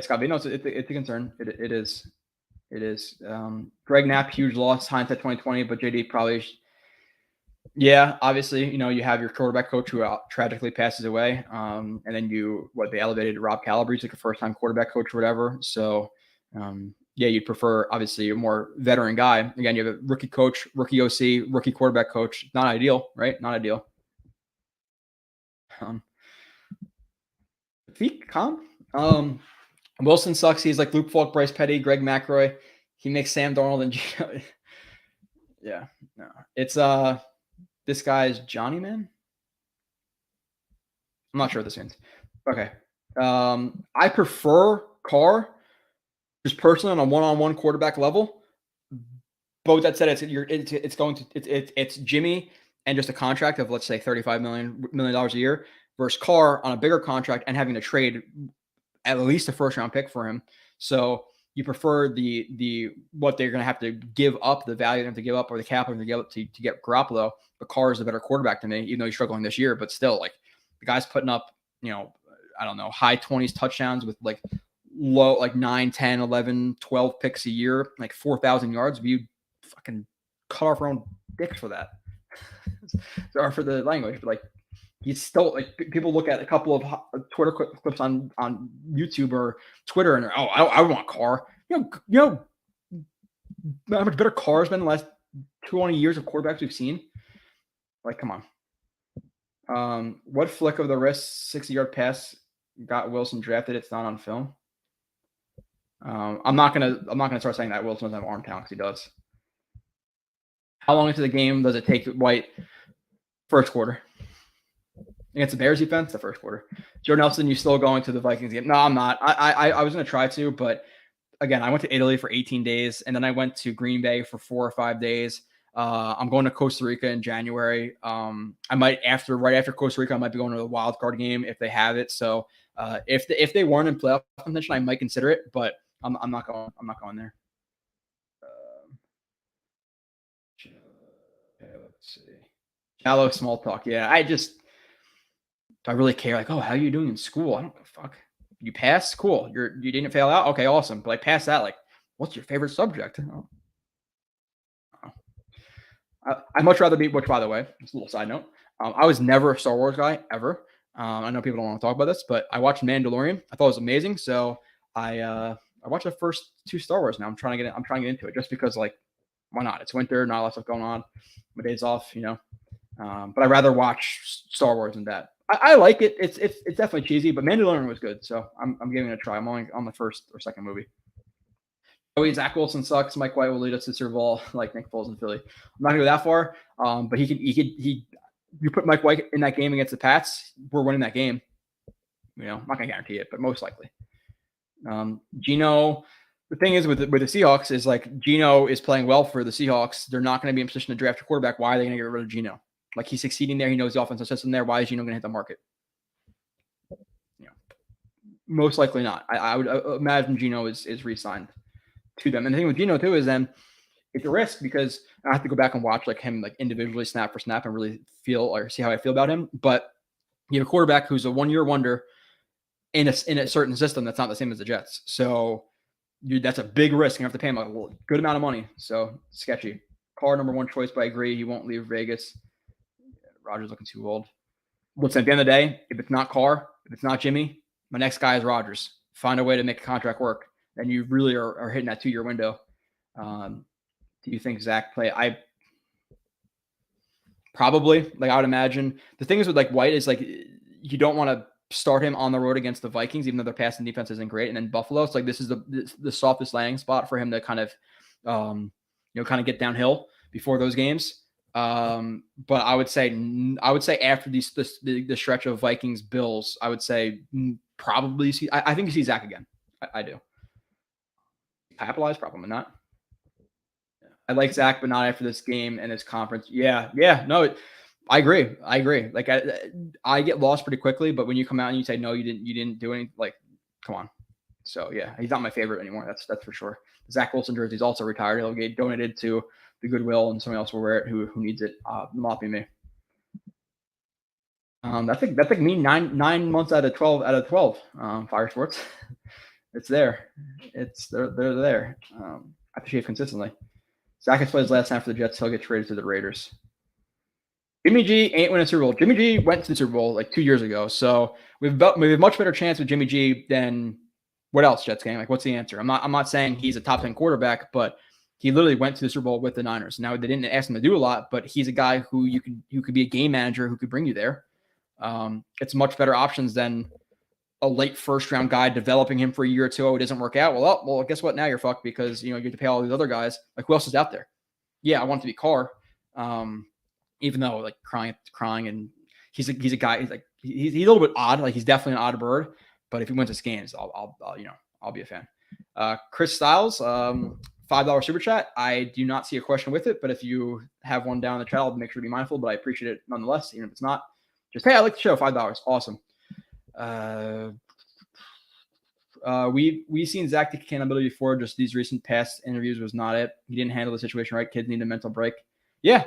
Scott, no, it's a concern. It is. It is. Greg Knapp, huge loss, hindsight 2020, but JD probably. Yeah, obviously, you have your quarterback coach who tragically passes away, and then they elevated Rob Calabrese like a first-time quarterback coach or whatever. So, you'd prefer obviously a more veteran guy. Again, you have a rookie coach, rookie OC, rookie quarterback coach. Not ideal, right? Not ideal. Wilson sucks. He's like Luke Falk, Bryce Petty, Greg McElroy. He makes Sam Darnold and yeah, no, it's this guy's Johnny Man. I'm not sure what this means. Okay, I prefer Carr just personally on a one-on-one quarterback level. But with that said, it's Jimmy and just a contract of let's say $35 million a year versus Carr on a bigger contract and having to trade at least a first-round pick for him. So you prefer the what they're going to have to give up, the value they have to give up, or the capital to give up to get Garoppolo. But Carr is the better quarterback to me, even though he's struggling this year. But still, like the guy's putting up, I don't know, high 20s touchdowns with like low, like 9, 10, 11, 12 picks a year, like 4,000 yards. You fucking cut off our own dicks for that. Sorry for the language, but like he's still like people look at a couple of Twitter clips on YouTube or Twitter and I want Carr. You know how much better Carr has been the last 20 years of quarterbacks we've seen. Like, come on. What flick of the wrist 60-yard pass got Wilson drafted? It's not on film. I'm not gonna start saying that Wilson doesn't have arm talent because he does. How long into the game does it take White? First quarter. Against the Bears defense, the first quarter. Joe Nelson, you still going to the Vikings game? No, I'm not. I was going to try to, but again, I went to Italy for 18 days, and then I went to Green Bay for 4 or 5 days. I'm going to Costa Rica in January. I might right after Costa Rica, I might be going to the wild card game if they have it. So if they weren't in playoff contention, I might consider it, but I'm not going. I'm not going there. Let's see. Shallow small talk. Yeah, do I really care? Like, how are you doing in school? I don't give a fuck. You passed? Cool. You didn't fail out? Okay, awesome. But like past that, like, what's your favorite subject? I'd much rather be, which by the way, just a little side note. I was never a Star Wars guy, ever. I know people don't want to talk about this, but I watched Mandalorian. I thought it was amazing. So I watched the first 2 Star Wars now. I'm trying to get into it just because, like, why not? It's winter, not a lot of stuff going on. My day's off, but I'd rather watch Star Wars than that. I like it. It's definitely cheesy, but Mandalorian was good, so I'm giving it a try. I'm only on the first or second movie. Zach Wilson sucks. Mike White will lead us to Super Bowl like Nick Foles in Philly. I'm not gonna go that far, but you put Mike White in that game against the Pats, we're winning that game. I'm not gonna guarantee it, but most likely. Gino. The thing is with the Seahawks is like Gino is playing well for the Seahawks. They're not going to be in position to draft a quarterback. Why are they going to get rid of Gino? Like he's succeeding there. He knows the offensive system there. Why is Gino going to hit the market? Most likely not. I would imagine Gino is re-signed to them. And the thing with Gino too is then it's a risk because I have to go back and watch like him like individually snap for snap and really feel or see how I feel about him. But you have a quarterback who's a 1-year wonder in a certain system that's not the same as the Jets. So that's a big risk. You have to pay him a good amount of money. So sketchy. Carr, number 1 choice, but I agree he won't leave Vegas. Rodgers looking too old. Listen, at the end of the day, if it's not Carr, if it's not Jimmy, my next guy is Rodgers. Find a way to make a contract work. Then you really are hitting that 2-year window. Do you think Zach play? I probably, like, I would imagine. The thing is with like White is like you don't want to start him on the road against the Vikings, even though their passing defense isn't great. And then Buffalo, it's like this is the softest landing spot for him to kind of kind of get downhill before those games. But I would say after the stretch of Vikings Bills, I would say probably see. I think you see Zach again. I do. Capitalize, probably not. I like Zach, but not after this game and this conference. Yeah. No, I agree. Like I get lost pretty quickly, but when you come out and you say no, you didn't do anything. Like, come on. So yeah, he's not my favorite anymore. That's for sure. Zach Wilson jersey is also retired. He'll get donated to the Goodwill, and someone else will wear it who needs it. Not be me. That's like me 9 months out of 12. Fire Sports. It's there. They're there. I appreciate it consistently. Zach has played his last time for the Jets. He'll get traded to the Raiders. Jimmy G ain't winning a Super Bowl. Jimmy G went to the Super Bowl like 2 years ago. So we have a much better chance with Jimmy G than what else, Jets gang? Like, what's the answer? I'm not saying he's a top 10 quarterback, but he literally went to the Super Bowl with the Niners. Now, they didn't ask him to do a lot, but he's a guy who could be a game manager who could bring you there. It's much better options than a late first round guy developing him for a year or two. Oh, it doesn't work out. Well, guess what? Now you're fucked because you have to pay all these other guys. Like, who else is out there? Yeah, I want it to be Carr. Even though like crying, and he's a guy. He's a little bit odd. Like, he's definitely an odd bird. But if he wins his games, I'll be a fan. Chris Styles, $5 super chat. I do not see a question with it, but if you have one down in the chat, I'll make sure to be mindful. But I appreciate it nonetheless, even if it's not. Just hey, I like the show. $5, awesome. We've seen Zach take accountability before. Just these recent past interviews was not it. He didn't handle the situation right. Kids need a mental break. Yeah.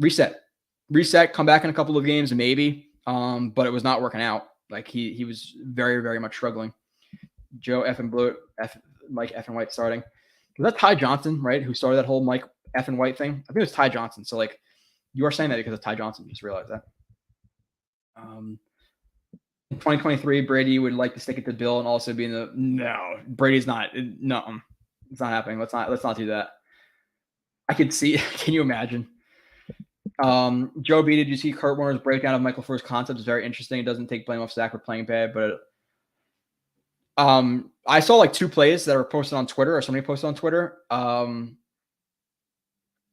Reset. Come back in a couple of games, maybe. But it was not working out. Like he was very, very much struggling. Joe F and Blewett, Mike F and White starting. Was that Ty Johnson, right? Who started that whole Mike F and White thing? I think it was Ty Johnson. So like, you are saying that because of Ty Johnson. You just realized that. In 2023, Brady would like to stick it to Bill and also be in the Brady's not. No, it's not happening. Let's not do that. I could see. Can you imagine? Joe B, did you see Kurt Warner's breakdown of Michael Floyd's concept? It's very interesting. It doesn't take blame off Zach for playing bad, but I saw like 2 plays that were posted on Twitter, or somebody posted on Twitter.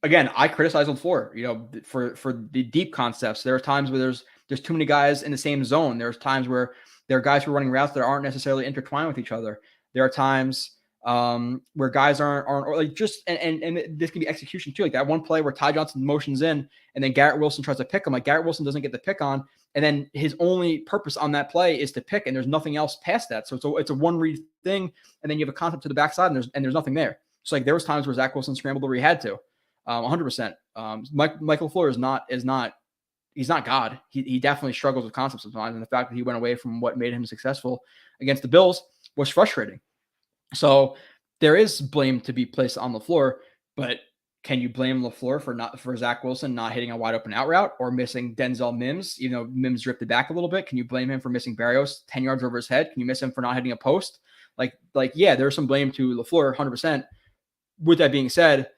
Again, I criticize LaFleur, for the deep concepts. There are times where there's too many guys in the same zone. There's times where there are guys who are running routes that aren't necessarily intertwined with each other. There are times where guys aren't or like just and this can be execution too. Like that one play where Ty Johnson motions in and then Garrett Wilson tries to pick him. Like Garrett Wilson doesn't get the pick on, and then his only purpose on that play is to pick, and there's nothing else past that. So it's a one read thing, and then you have a concept to the backside, and there's nothing there. So like there was times where Zach Wilson scrambled where he had to. 100%. Michael LaFleur is not. He's not God. He definitely struggles with concepts sometimes. And the fact that he went away from what made him successful against the Bills was frustrating. So there is blame to be placed on LaFleur, but can you blame LaFleur for Zach Wilson not hitting a wide open out route or missing Denzel Mims? Mims drifted back a little bit. Can you blame him for missing Barrios 10 yards over his head? Can you miss him for not hitting a post? Yeah, there's some blame to LaFleur, 100%. With that being said,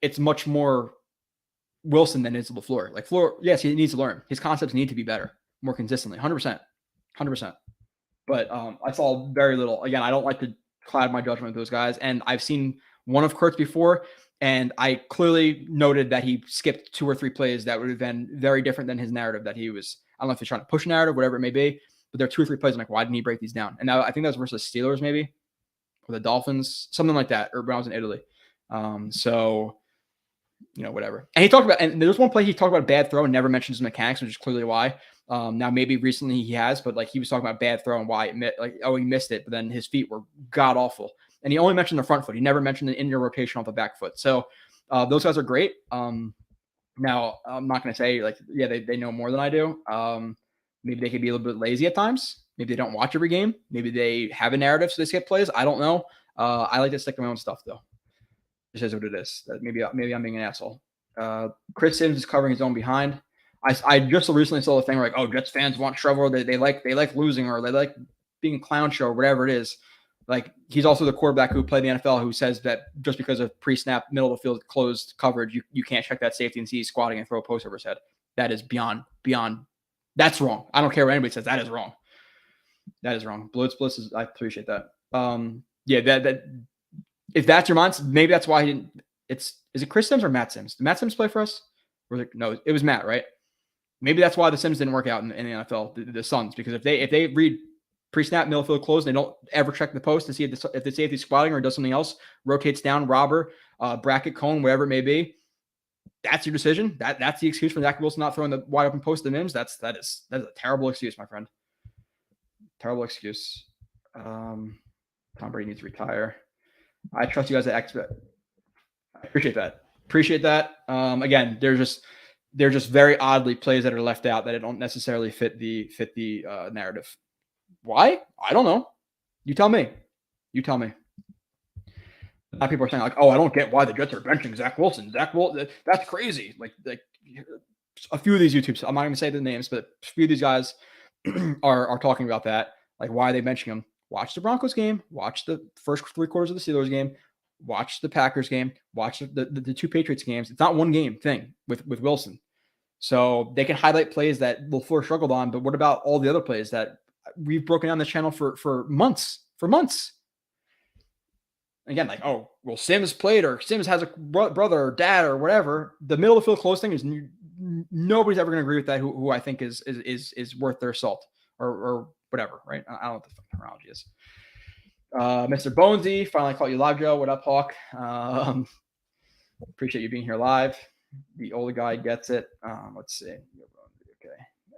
it's much more Wilson than it is LaFleur. Like Fleur, yes, he needs to learn. His concepts need to be better, more consistently, 100%. But I saw very little. Again, I don't like to cloud my judgment with those guys. And I've seen one of Kurt's before, and I clearly noted that he skipped 2 or 3 plays that would have been very different than his narrative that he was. I don't know if he's trying to push a narrative, whatever it may be, but there are 2 or 3 plays. I'm like, why didn't he break these down? And now I think that was versus the Steelers, maybe, or the Dolphins, something like that, or when I was in Italy. Whatever. And he talked about, and there's one play he talked about a bad throw and never mentions his mechanics, which is clearly why. Now maybe recently he has, but like he was talking about bad throw and why he missed it, but then his feet were god awful. And he only mentioned the front foot. He never mentioned the in-ear rotation off the back foot. So those guys are great. Now, I'm not going to say, like, yeah, they know more than I do. Maybe they could be a little bit lazy at times. Maybe they don't watch every game. Maybe they have a narrative, so they skip plays. I don't know. I like to stick to my own stuff, though. This is what it is. Maybe I'm being an asshole. Chris Sims is covering his own behind. I just recently saw the thing where, like, oh, Jets fans want Trevor. They like losing, or they like being a clown show, or whatever it is. Like, he's also the quarterback who played in the NFL who says that just because of pre-snap, middle of the field closed coverage, you can't check that safety and see he's squatting and throw a post over his head. That is beyond. That's wrong. I don't care what anybody says. That is wrong. That is wrong. Blitz is. I appreciate that. Yeah, that if that's your mind, maybe that's why he didn't. Is it Chris Sims or Matt Sims? Did Matt Sims play for us? No, it was Matt, right? Maybe that's why the Sims didn't work out in the NFL, the Suns, because if they read pre-snap, middle field closed, and they don't ever check the post to see if the safety's squatting or does something else, rotates down, robber, bracket, cone, whatever it may be, that's your decision. That's the excuse for Zach Wilson not throwing the wide open post to Mims. That is a terrible excuse, my friend. Terrible excuse. Tom Brady needs to retire. I trust you guys to expert. I appreciate that. Again, they're just very oddly plays that are left out that don't necessarily fit the narrative. Why? I don't know. You tell me. Now people are saying, like, oh, I don't get why the Jets are benching Zach Wilson. That's crazy. Like a few of these YouTubes, I'm not going to say the names, but a few of these guys are talking about that. Like, why are they benching him? Watch the Broncos game. Watch the first 3 quarters of the Steelers game. Watch the Packers game. Watch the 2 Patriots games. It's not one game thing with Wilson. So they can highlight plays that LaFleur struggled on, but what about all the other plays that we've broken down this channel for months? Again, like, oh, well, Sims played, or Sims has a brother or dad or whatever. The middle of the field close thing is nobody's ever going to agree with that. Who I think is worth their salt or whatever, right? I don't know what the terminology is. Mr. Bonesy, finally caught you live, Joe. What up, Hawk? Appreciate you being here live. The older guy gets it. Let's see.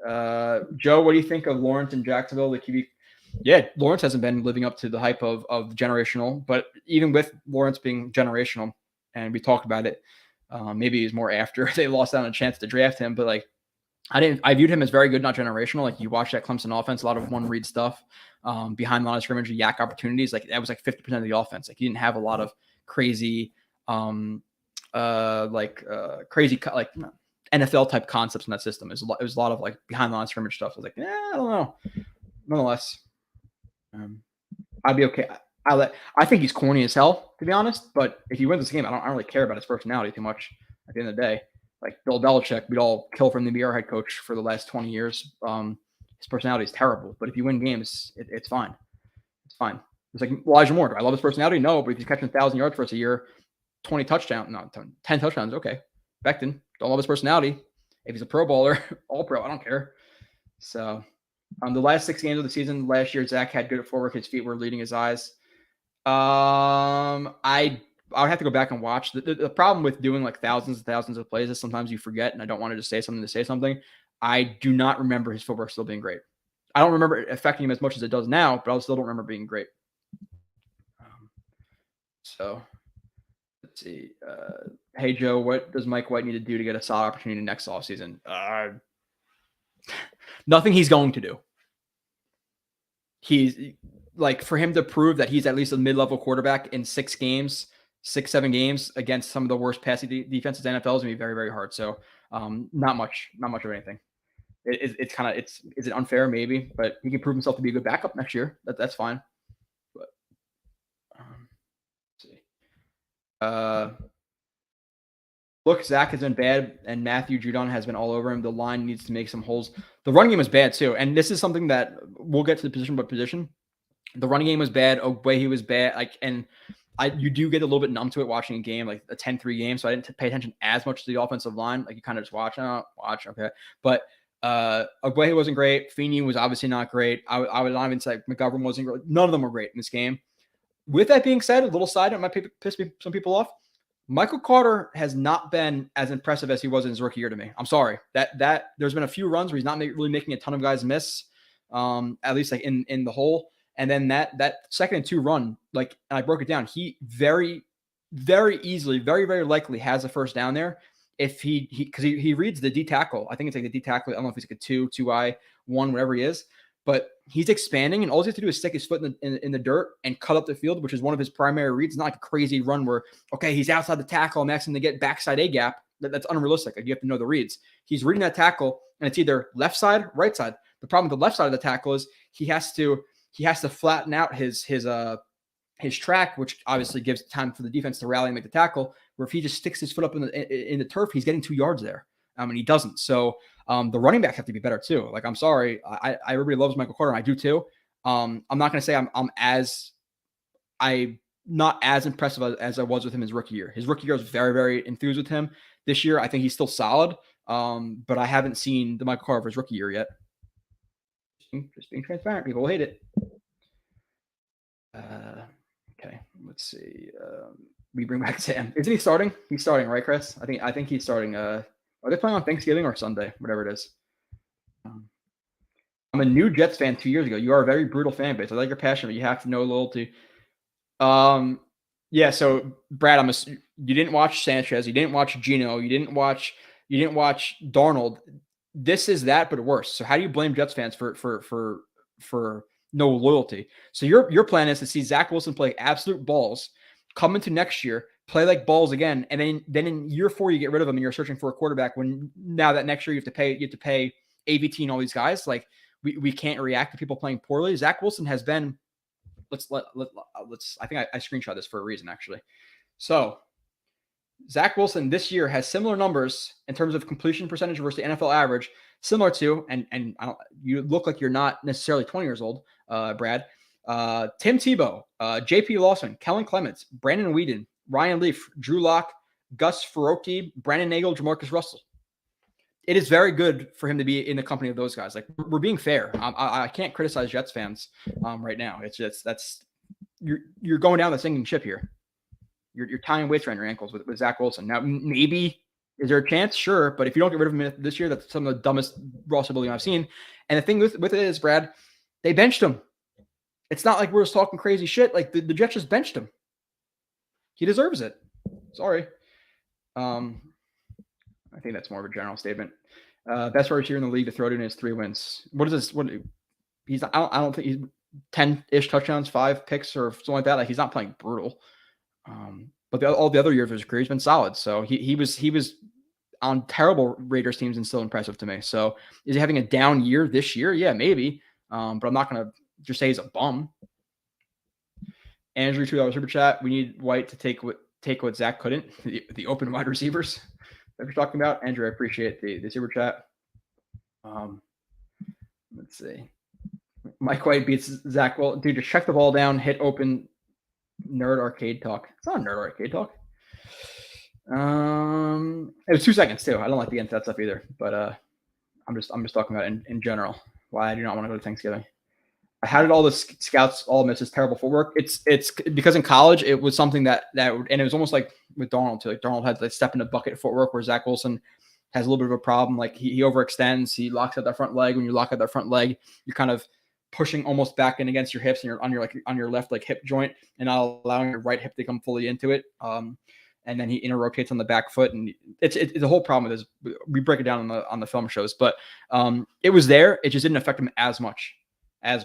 Okay. Joe, what do you think of Lawrence in Jacksonville? The QB. Yeah, Lawrence hasn't been living up to the hype of generational, but even with Lawrence being generational, and we talked about it, maybe he's more after they lost out on a chance to draft him, but like, I viewed him as very good, not generational. Like, you watch that Clemson offense, a lot of one read stuff, behind the line of scrimmage, yak opportunities. Like, that was like 50% of the offense. Like, he didn't have a lot of crazy, crazy NFL type concepts in that system. It was a lot of like behind the line of scrimmage stuff. I was like, I don't know. Nonetheless, I'd be okay. I think he's corny as hell, to be honest. But if he wins this game, I don't really care about his personality too much. At the end of the day, like Bill Belichick, we'd all kill for him to be our head coach for the last 20 years. His personality is terrible, but if you win games, it's fine. It's fine. It's like Elijah Moore. Do I love his personality? No, but if he's catching 1,000 yards for us a year, 10 touchdowns. Okay. Becton, don't love his personality. If he's a Pro Bowler, all pro, I don't care. So, the last 6 games of the season last year, Zach had good at footwork. His feet were leading his eyes. I would have to go back and watch. The problem with doing like thousands and thousands of plays is sometimes you forget, and I don't want to just say something. I do not remember his footwork still being great. I don't remember it affecting him as much as it does now, but I still don't remember being great. So let's see. Hey, Joe, what does Mike White need to do to get a solid opportunity next offseason? Nothing he's going to do. He's like, for him to prove that he's at least a mid-level quarterback in 6 games, 6-7 games against some of the worst passing defenses in the NFL is going to be very, very hard. So not much of anything. Is it unfair? Maybe, but he can prove himself to be a good backup next year. That's fine. But let's see. Look, Zach has been bad, and Matthew Judon has been all over him. The line needs to make some holes. The running game was bad too, and this is something that we'll get to the position by position. The running game was bad. Ogbuehi was bad. You do get a little bit numb to it watching a game, like a 10-3 game. So I didn't pay attention as much to the offensive line. Like, you kind of just watch, okay. But Ogbuehi wasn't great. Feeney was obviously not great. I would not even say McGovern wasn't great. None of them were great in this game. With that being said, a little side note might piss some people off. Michael Carter has not been as impressive as he was in his rookie year to me. I'm sorry. That there's been a few runs where he's not really making a ton of guys miss, at least like in the hole. And then that 2nd and 2 run, like I broke it down, he very, very easily, very, very likely has a first down there. If because he reads the D tackle. I think it's like the D tackle. I don't know if he's like a 2I, 1, whatever he is. But he's expanding, and all he has to do is stick his foot in the dirt and cut up the field, which is one of his primary reads. It's not like a crazy run where, okay, he's outside the tackle, I'm asking him to get backside A gap. That's unrealistic. Like, you have to know the reads. He's reading that tackle, and it's either left side, right side. The problem with the left side of the tackle is he has to flatten out his track, which obviously gives time for the defense to rally and make the tackle. Where if he just sticks his foot up in the turf, he's getting 2 yards there. And he doesn't. So the running backs have to be better too. Like, I'm sorry, everybody loves Michael Carter, and I do too. I'm not going to say I'm not as impressive as I was with him his rookie year. His rookie year, I was very, very enthused with him. This year, I think he's still solid, but I haven't seen the Michael Carter of his rookie year yet. Just being transparent, people will hate it. Okay, let's see. We bring back Sam. Isn't he starting? He's starting, right, Chris? I think he's starting. Are they playing on Thanksgiving or Sunday? Whatever it is. I'm a new Jets fan 2 years ago. You are a very brutal fan base. I like your passion, but you have to know loyalty. Yeah. So Brad, you didn't watch Sanchez. You didn't watch Geno. You didn't watch Darnold. This is that, but worse. So how do you blame Jets fans for no loyalty? So your plan is to see Zach Wilson play absolute balls, come into next year, play like balls again, and then in year 4 you get rid of him and you're searching for a quarterback. When now that next year you have to pay AVT and all these guys. Like, we can't react to people playing poorly. Zach Wilson has been. Let's. I think I screenshot this for a reason, actually. So Zach Wilson this year has similar numbers in terms of completion percentage versus the NFL average, similar to, and you look like you're not necessarily 20 years old, Brad. Tim Tebow, JP Lawson, Kellen Clements, Brandon Weeden, Ryan Leaf, Drew Lock, Gus Ferrocchi, Brandon Nagel, Jamarcus Russell. It is very good for him to be in the company of those guys. Like, we're being fair. I can't criticize Jets fans right now. It's just you're going down the sinking ship here. You're tying weights around your ankles with Zach Wilson. Now, maybe is there a chance? Sure, but if you don't get rid of him this year, that's some of the dumbest roster building I've seen. And the thing with it is, Brad, they benched him. It's not like we're just talking crazy shit. Like, the Jets just benched him. He deserves it. Sorry. I think that's more of a general statement. Best wide receiver in the league to throw to in his 3 wins. What is this? What he's? I don't think he's 10-ish touchdowns, 5 picks, or something like that. Like, he's not playing brutal. But all the other years of his career, he's been solid. So he was on terrible Raiders teams and still impressive to me. So is he having a down year this year? Yeah, maybe. But I'm not going to just say he's a bum. Andrew, $2 super chat. We need White to take what Zach couldn't. The open wide receivers that we're talking about. Andrew, I appreciate the super chat. Let's see. Mike White beats Zach. Well, dude, just check the ball down, hit open. Nerd arcade talk. It's not nerd arcade talk. It was 2 seconds too. I don't like to get into that stuff either. But I'm just talking about in general why I do not want to go to Thanksgiving. How did all the scouts all miss his terrible footwork? It's because in college it was something that and it was almost like with Darnold too. Like, Darnold had to step in a bucket of footwork, where Zach Wilson has a little bit of a problem. Like, he overextends, he locks out that front leg. When you lock out that front leg, you're kind of pushing almost back in against your hips, and you're on your left hip joint, and not allowing your right hip to come fully into it. And then he rotates on the back foot, and it's the whole problem with this. We break it down on the film shows, but it was there. It just didn't affect him as much. And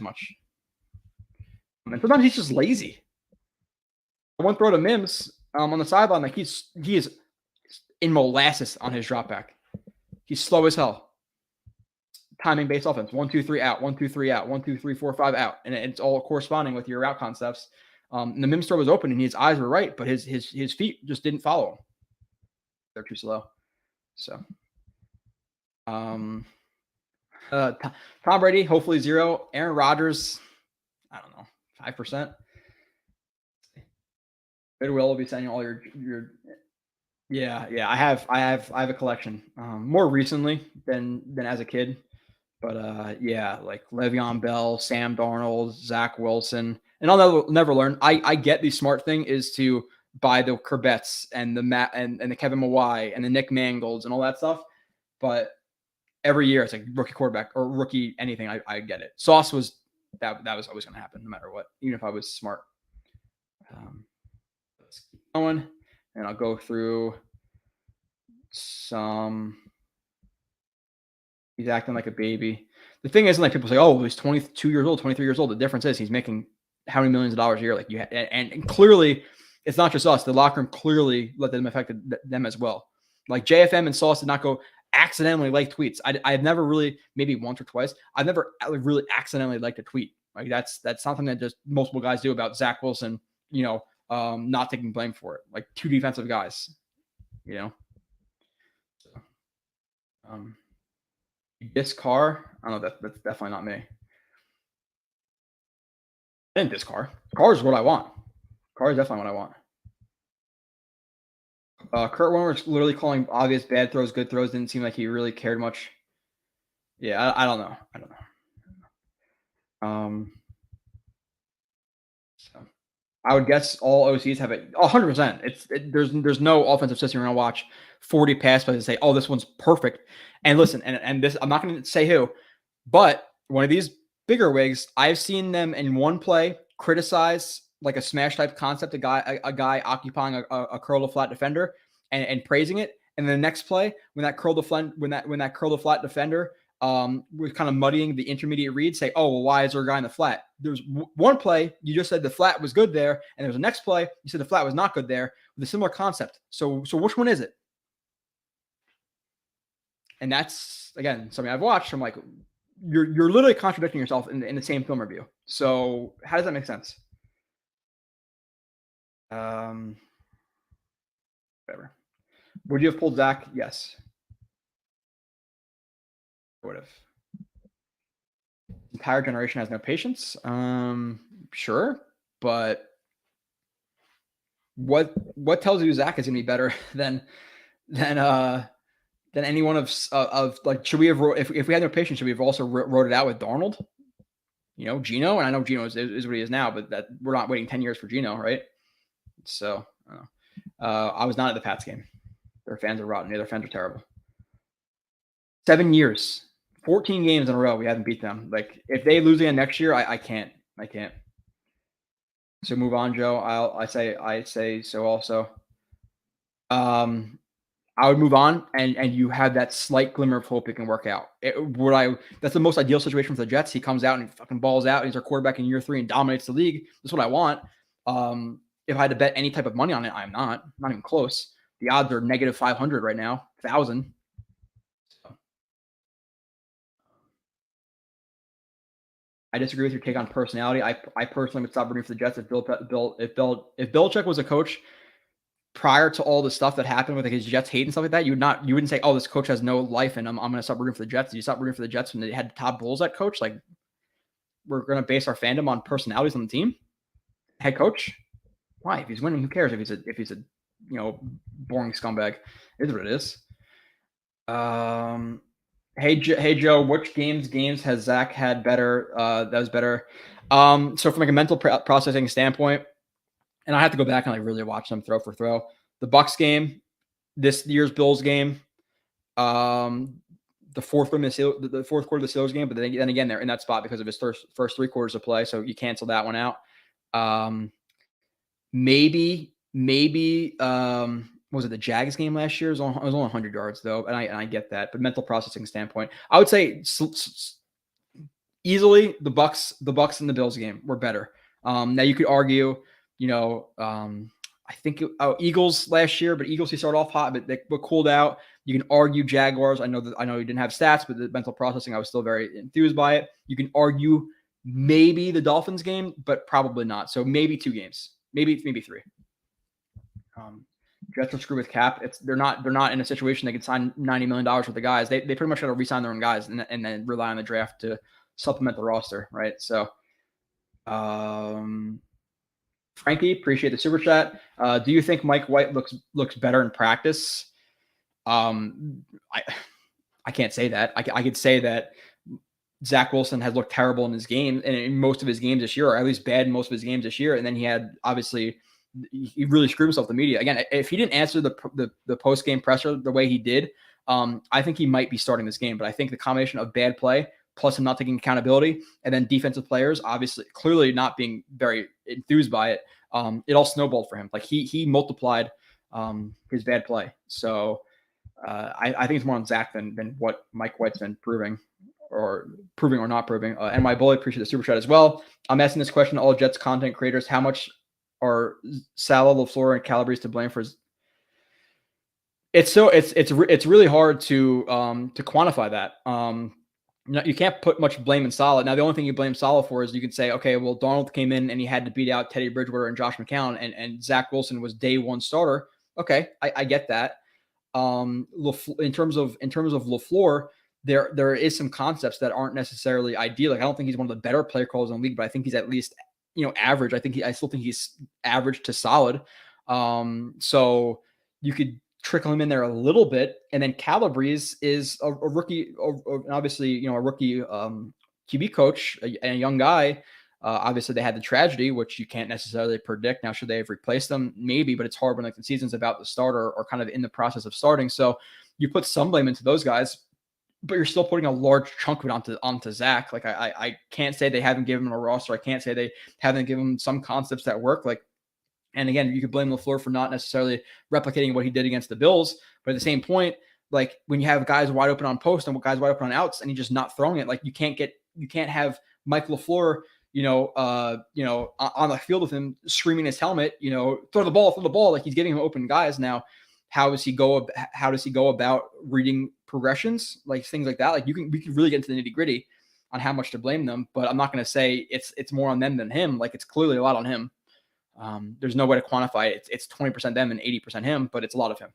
sometimes he's just lazy. I won't throw to Mims on the sideline. Like, he is in molasses on his drop back. He's slow as hell. Timing based offense. 1, 2, 3 out. 1, 2, 3 out. 1, 2, 3, 4, 5 out. And it's all corresponding with your route concepts. And the Mims throw was open and his eyes were right, but his feet just didn't follow him. They're too slow. So Tom Brady, hopefully 0. Aaron Rodgers, I don't know, 5%. Goodwill will be sending all your yeah. I have a collection. More recently than as a kid. But yeah, like Le'Veon Bell, Sam Darnold, Zach Wilson, and I'll never learn. I get the smart thing is to buy the Corbettes and the Matt and the Kevin Mawai and the Nick Mangolds and all that stuff. But every year it's like rookie quarterback or rookie anything. I get it. Sauce was that was always going to happen no matter what, even if I was smart. Let's keep going, and I'll go through some. He's acting like a baby. The thing is, like people say, oh, he's 22 years old, 23 years old. The difference is he's making how many millions of dollars a year? Like and clearly, it's not just us. The locker room clearly let them affect them as well. Like JFM and Sauce did not go accidentally like tweets. I've never really, maybe once or twice, I've never really accidentally liked a tweet. Like that's something that just multiple guys do about Zach Wilson, not taking blame for it. Like two defensive guys, So, this car, I don't know, that's definitely not me. I didn't diss car. Car is what I want. Car is definitely what I want. Kurt Warner was literally calling obvious bad throws good throws. Didn't seem like he really cared much. Yeah, I don't know. So I would guess all OCs have it 100%. There's no offensive system you're gonna watch 40 pass plays and say, oh, this one's perfect. And listen, and this, I'm not gonna say who, but one of these bigger wigs, I've seen them in one play criticize like a smash type concept, a guy occupying a curl to flat defender and praising it. And then the next play, when that curl to flat defender was kind of muddying the intermediate read, say, oh, well, why is there a guy in the flat? There's one play, you just said the flat was good there, and there was a next play, you said the flat was not good there with a similar concept. So which one is it? And that's, again, something I've watched. I'm like, you're literally contradicting yourself in the same film review. So how does that make sense? Whatever. Would you have pulled Zach? Yes. Would have. Entire generation has no patience. Sure, but what tells you Zach is gonna be better than any one of like, should we have if we had no patience, should we have also wrote it out with Darnold? Geno, and I know Geno is what he is now, but that we're not waiting 10 years for Geno, right? So I was not at the Pats game. Their fans are rotten. Their fans are terrible. 7 yees, 14 games in a row we haven't beat them. Like if they lose again next year, I can't. So move on, Joe. I say so also. I would move on, and you have that slight glimmer of hope it can work out. That's the most ideal situation for the Jets. He comes out and fucking balls out. He's our quarterback in year 3 and dominates the league. That's what I want. If I had to bet any type of money on it, I'm not even close. The odds are negative 500 right now, 1,000. So. I disagree with your take on personality. I personally would stop rooting for the Jets if Belichick was a coach prior to all the stuff that happened with his Jets hate and stuff like that. You wouldn't say, oh, this coach has no life and I'm going to stop rooting for the Jets. Did you stop rooting for the Jets when they had Todd Bowles at coach? Like, we're going to base our fandom on personalities on the team. Head coach, why? If he's winning, who cares? If he's a boring scumbag, it is what it is. Hey Joe, which games has Zach had better? That was better. So from like a mental processing standpoint, and I have to go back and like really watch them throw for throw. The Bucs game, this year's Bills game, the fourth quarter of the Steelers game, but then again they're in that spot because of his first 3 quarters of play, so you cancel that one out. Maybe was it the Jags game last year? It was only 100 yards though, and I get that. But mental processing standpoint, I would say easily the Bucs and the Bills game were better. Now you could argue, I think Eagles last year, but Eagles he started off hot, but they cooled out. You can argue Jaguars. I know you didn't have stats, but the mental processing, I was still very enthused by it. You can argue maybe the Dolphins game, but probably not. So maybe 2 games, maybe 3. Jets are screwed with cap. They're not in a situation they can sign $90 million worth of guys. They pretty much got to re-sign their own guys and then rely on the draft to supplement the roster, right? So, Frankie, appreciate the super chat. Do you think Mike White looks better in practice? I can't say that. I could say that Zach Wilson has looked terrible in his game and in most of his games this year, or at least bad in most of his games this year. And then he had he really screwed himself with the media. Again, if he didn't answer the post-game presser the way he did, I think he might be starting this game. But I think the combination of bad play plus him not taking accountability, and then defensive players obviously clearly not being very enthused by it. It all snowballed for him. Like he multiplied his bad play. So I think it's more on Zach than what Mike White's been proving or not proving. And my bully, appreciate the super chat as well. I'm asking this question to all Jets content creators: how much are Salah, LaFleur, and Calabrese to blame for his? It's really hard to quantify that. You can't put much blame in Salah. Now, the only thing you blame Salah for is you can say, okay, well, Donald came in and he had to beat out Teddy Bridgewater and Josh McCown, and Zach Wilson was day one starter. Okay, I get that. In terms of LaFleur, there is some concepts that aren't necessarily ideal. Like, I don't think he's one of the better play callers in the league, but I think he's at least average. I still think he's average to solid. So you could trickle him in there a little bit. And then Calabrese is a rookie, obviously, a rookie QB coach, and a young guy. Obviously, they had the tragedy, which you can't necessarily predict. Now, should they have replaced them? Maybe, but it's hard when the season's about to start or kind of in the process of starting. So you put some blame into those guys, but you're still putting a large chunk of it onto Zach. Like, I can't say they haven't given him a roster. I can't say they haven't given him some concepts that work. Like, and again, you could blame LaFleur for not necessarily replicating what he did against the Bills. But at the same point, like, when you have guys wide open on post and guys wide open on outs, and he's just not throwing it, like, you can't have Mike LaFleur, on the field with him screaming his helmet, throw the ball, like he's getting him open guys. Now, how does he go about reading progressions, like things like that? Like, we can really get into the nitty gritty on how much to blame them, but I'm not going to say it's more on them than him. Like, it's clearly a lot on him. There's no way to quantify it. It's 20% them and 80% him, but it's a lot of him.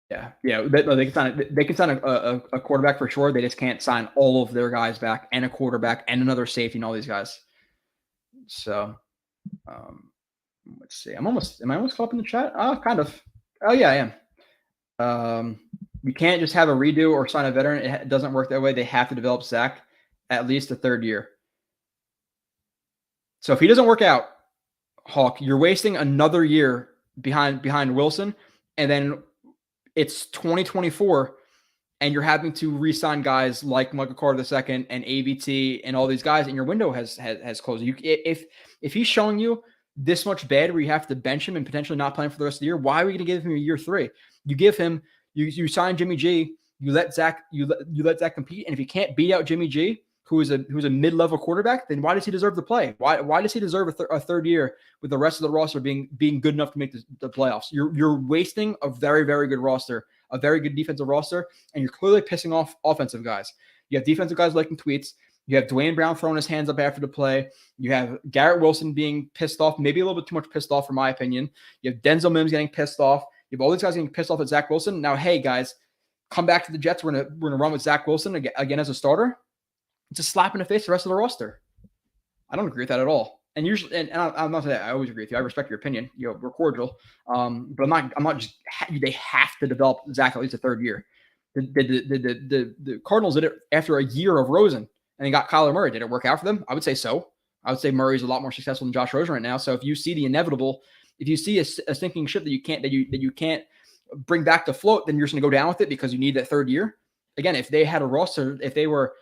They can sign a quarterback for sure. They just can't sign all of their guys back and a quarterback and another safety and all these guys. So, let's see. Am I almost caught up in the chat? Kind of. Oh yeah, I am. You can't just have a redo or sign a veteran. It doesn't work that way. They have to develop Zach at least a third year. So if he doesn't work out, Hawk, you're wasting another year behind Wilson, and then it's 2024, and you're having to re-sign guys like Michael Carter II and AVT and all these guys, and your window has closed. If he's showing you this much bad where you have to bench him and potentially not play him for the rest of the year, why are we going to give him a year 3? You give him, you sign Jimmy G, you let Zach compete, and if he can't beat out Jimmy G, who's a mid-level quarterback, then why does he deserve to play? Why does he deserve a third year with the rest of the roster being good enough to make the playoffs? You're wasting a very, very good roster, a very good defensive roster, and you're clearly pissing off offensive guys. You have defensive guys liking tweets. You have Dwayne Brown throwing his hands up after the play. You have Garrett Wilson being pissed off, maybe a little bit too much pissed off, for my opinion. You have Denzel Mims getting pissed off. You have all these guys getting pissed off at Zach Wilson. Now, hey guys, come back to the Jets. We're gonna run with Zach Wilson again as a starter. It's a slap in the face to the rest of the roster. I don't agree with that at all. And usually, and I'm not saying that I always agree with you. I respect your opinion. We're cordial. But I'm not just. They have to develop Zach at least a third year. The Cardinals did it after a year of Rosen, and they got Kyler Murray. Did it work out for them? I would say so. I would say Murray's a lot more successful than Josh Rosen right now. So if you see the inevitable, if you see a sinking ship that you can't bring back to float, then you're just going to go down with it because you need that third year. Again, if they had a roster, if they were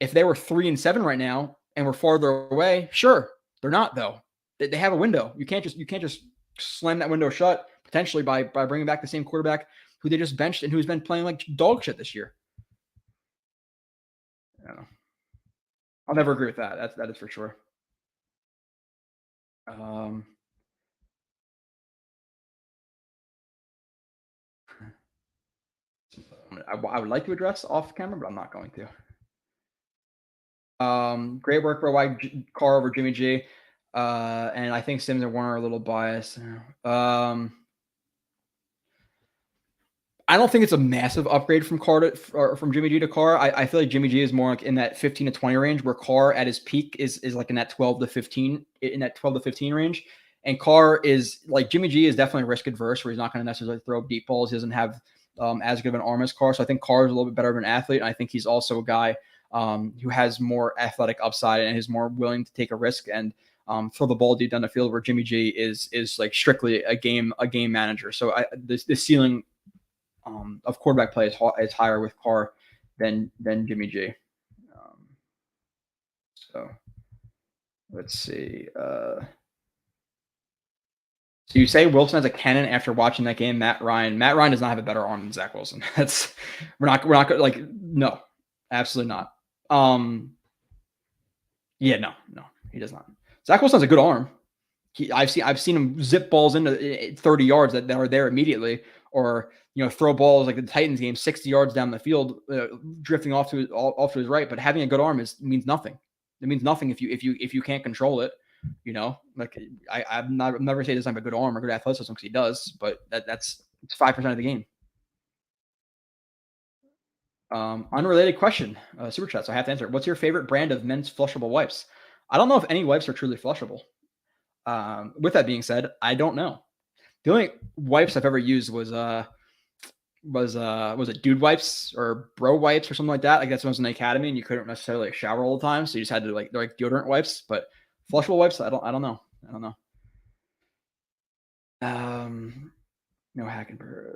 3-7 right now and we're farther away, sure. They're not, though. They have a window. You can't just slam that window shut potentially by bringing back the same quarterback who they just benched and who's been playing like dog shit this year. I don't know. I'll never agree with that. That is for sure. I would like to address off camera, but I'm not going to. Great work by White Carr over Jimmy G. And I think Sims and Warner are a little biased. I don't think it's a massive upgrade from Jimmy G to Carr. I feel like Jimmy G is more like in that 15 to 20 range, where Carr at his peak is like in that 12 to 15 range. And Carr is like, Jimmy G is definitely risk adverse, where he's not going to necessarily throw deep balls. He doesn't have as good of an arm as Carr. So I think Carr is a little bit better of an athlete. And I think he's also a guy who has more athletic upside and is more willing to take a risk and throw the ball deep down the field, where Jimmy G is like strictly a game manager. So the ceiling of quarterback play is higher with Carr than Jimmy G. So let's see. So you say Wilson has a cannon after watching that game, Matt Ryan. Matt Ryan does not have a better arm than Zach Wilson. We're not like, no, absolutely not. Yeah, no, he does not. Zach Wilson has a good arm. I've seen him zip balls into 30 yards that are there immediately, or throw balls like the Titans game 60 yards down the field, drifting off to his right. But having a good arm means nothing. It means nothing if you can't control it. Like I've never say he doesn't have a good arm or good athleticism, because he does, but it's 5% of the game. Unrelated question, super chat, so I have to answer it. What's your favorite brand of men's flushable wipes? I don't know if any wipes are truly flushable. With that being said, I don't know. The only wipes I've ever used was it dude wipes or bro wipes or something like that? Like that's when I was in the academy and you couldn't necessarily shower all the time, so you just had to they're like deodorant wipes. But flushable wipes, I don't know. No Hackenberg.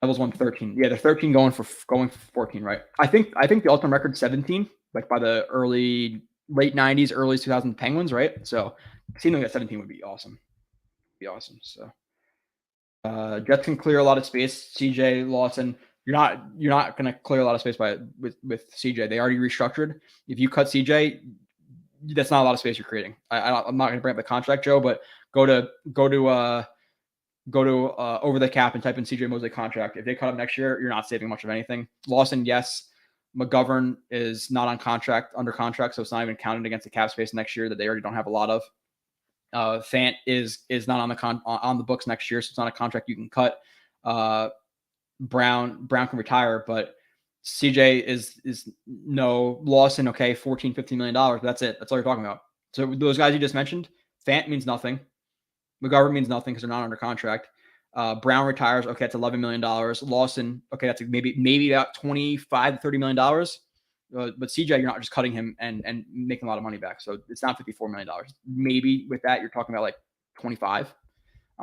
That was 113. Yeah, they're 13 going for 14, right? I think the ultimate record's 17, like by the late 90s, early 2000 Penguins, right? So seeing them at 17 would be awesome. So Jets can clear a lot of space. CJ Lawson, you're not going to clear a lot of space with CJ. They already restructured. If you cut CJ, that's not a lot of space you're creating. I'm not going to bring up the contract, Joe, but go to over the cap and type in CJ Mosley contract. If they cut up next year, you're not saving much of anything. Lawson, yes. McGovern is not under contract, so it's not even counted against the cap space next year that they already don't have a lot of. Fant is not on the books next year, so it's not a contract you can cut. Brown can retire, but CJ is no. Lawson, okay, $14-15 million. That's it. That's all you're talking about. So those guys you just mentioned, Fant means nothing. McGovern means nothing because they're not under contract. Brown retires. Okay, that's $11 million. Lawson, okay, that's maybe about $25-30 million. But CJ, you're not just cutting him and making a lot of money back. So it's not $54 million. Maybe with that, you're talking about like 25.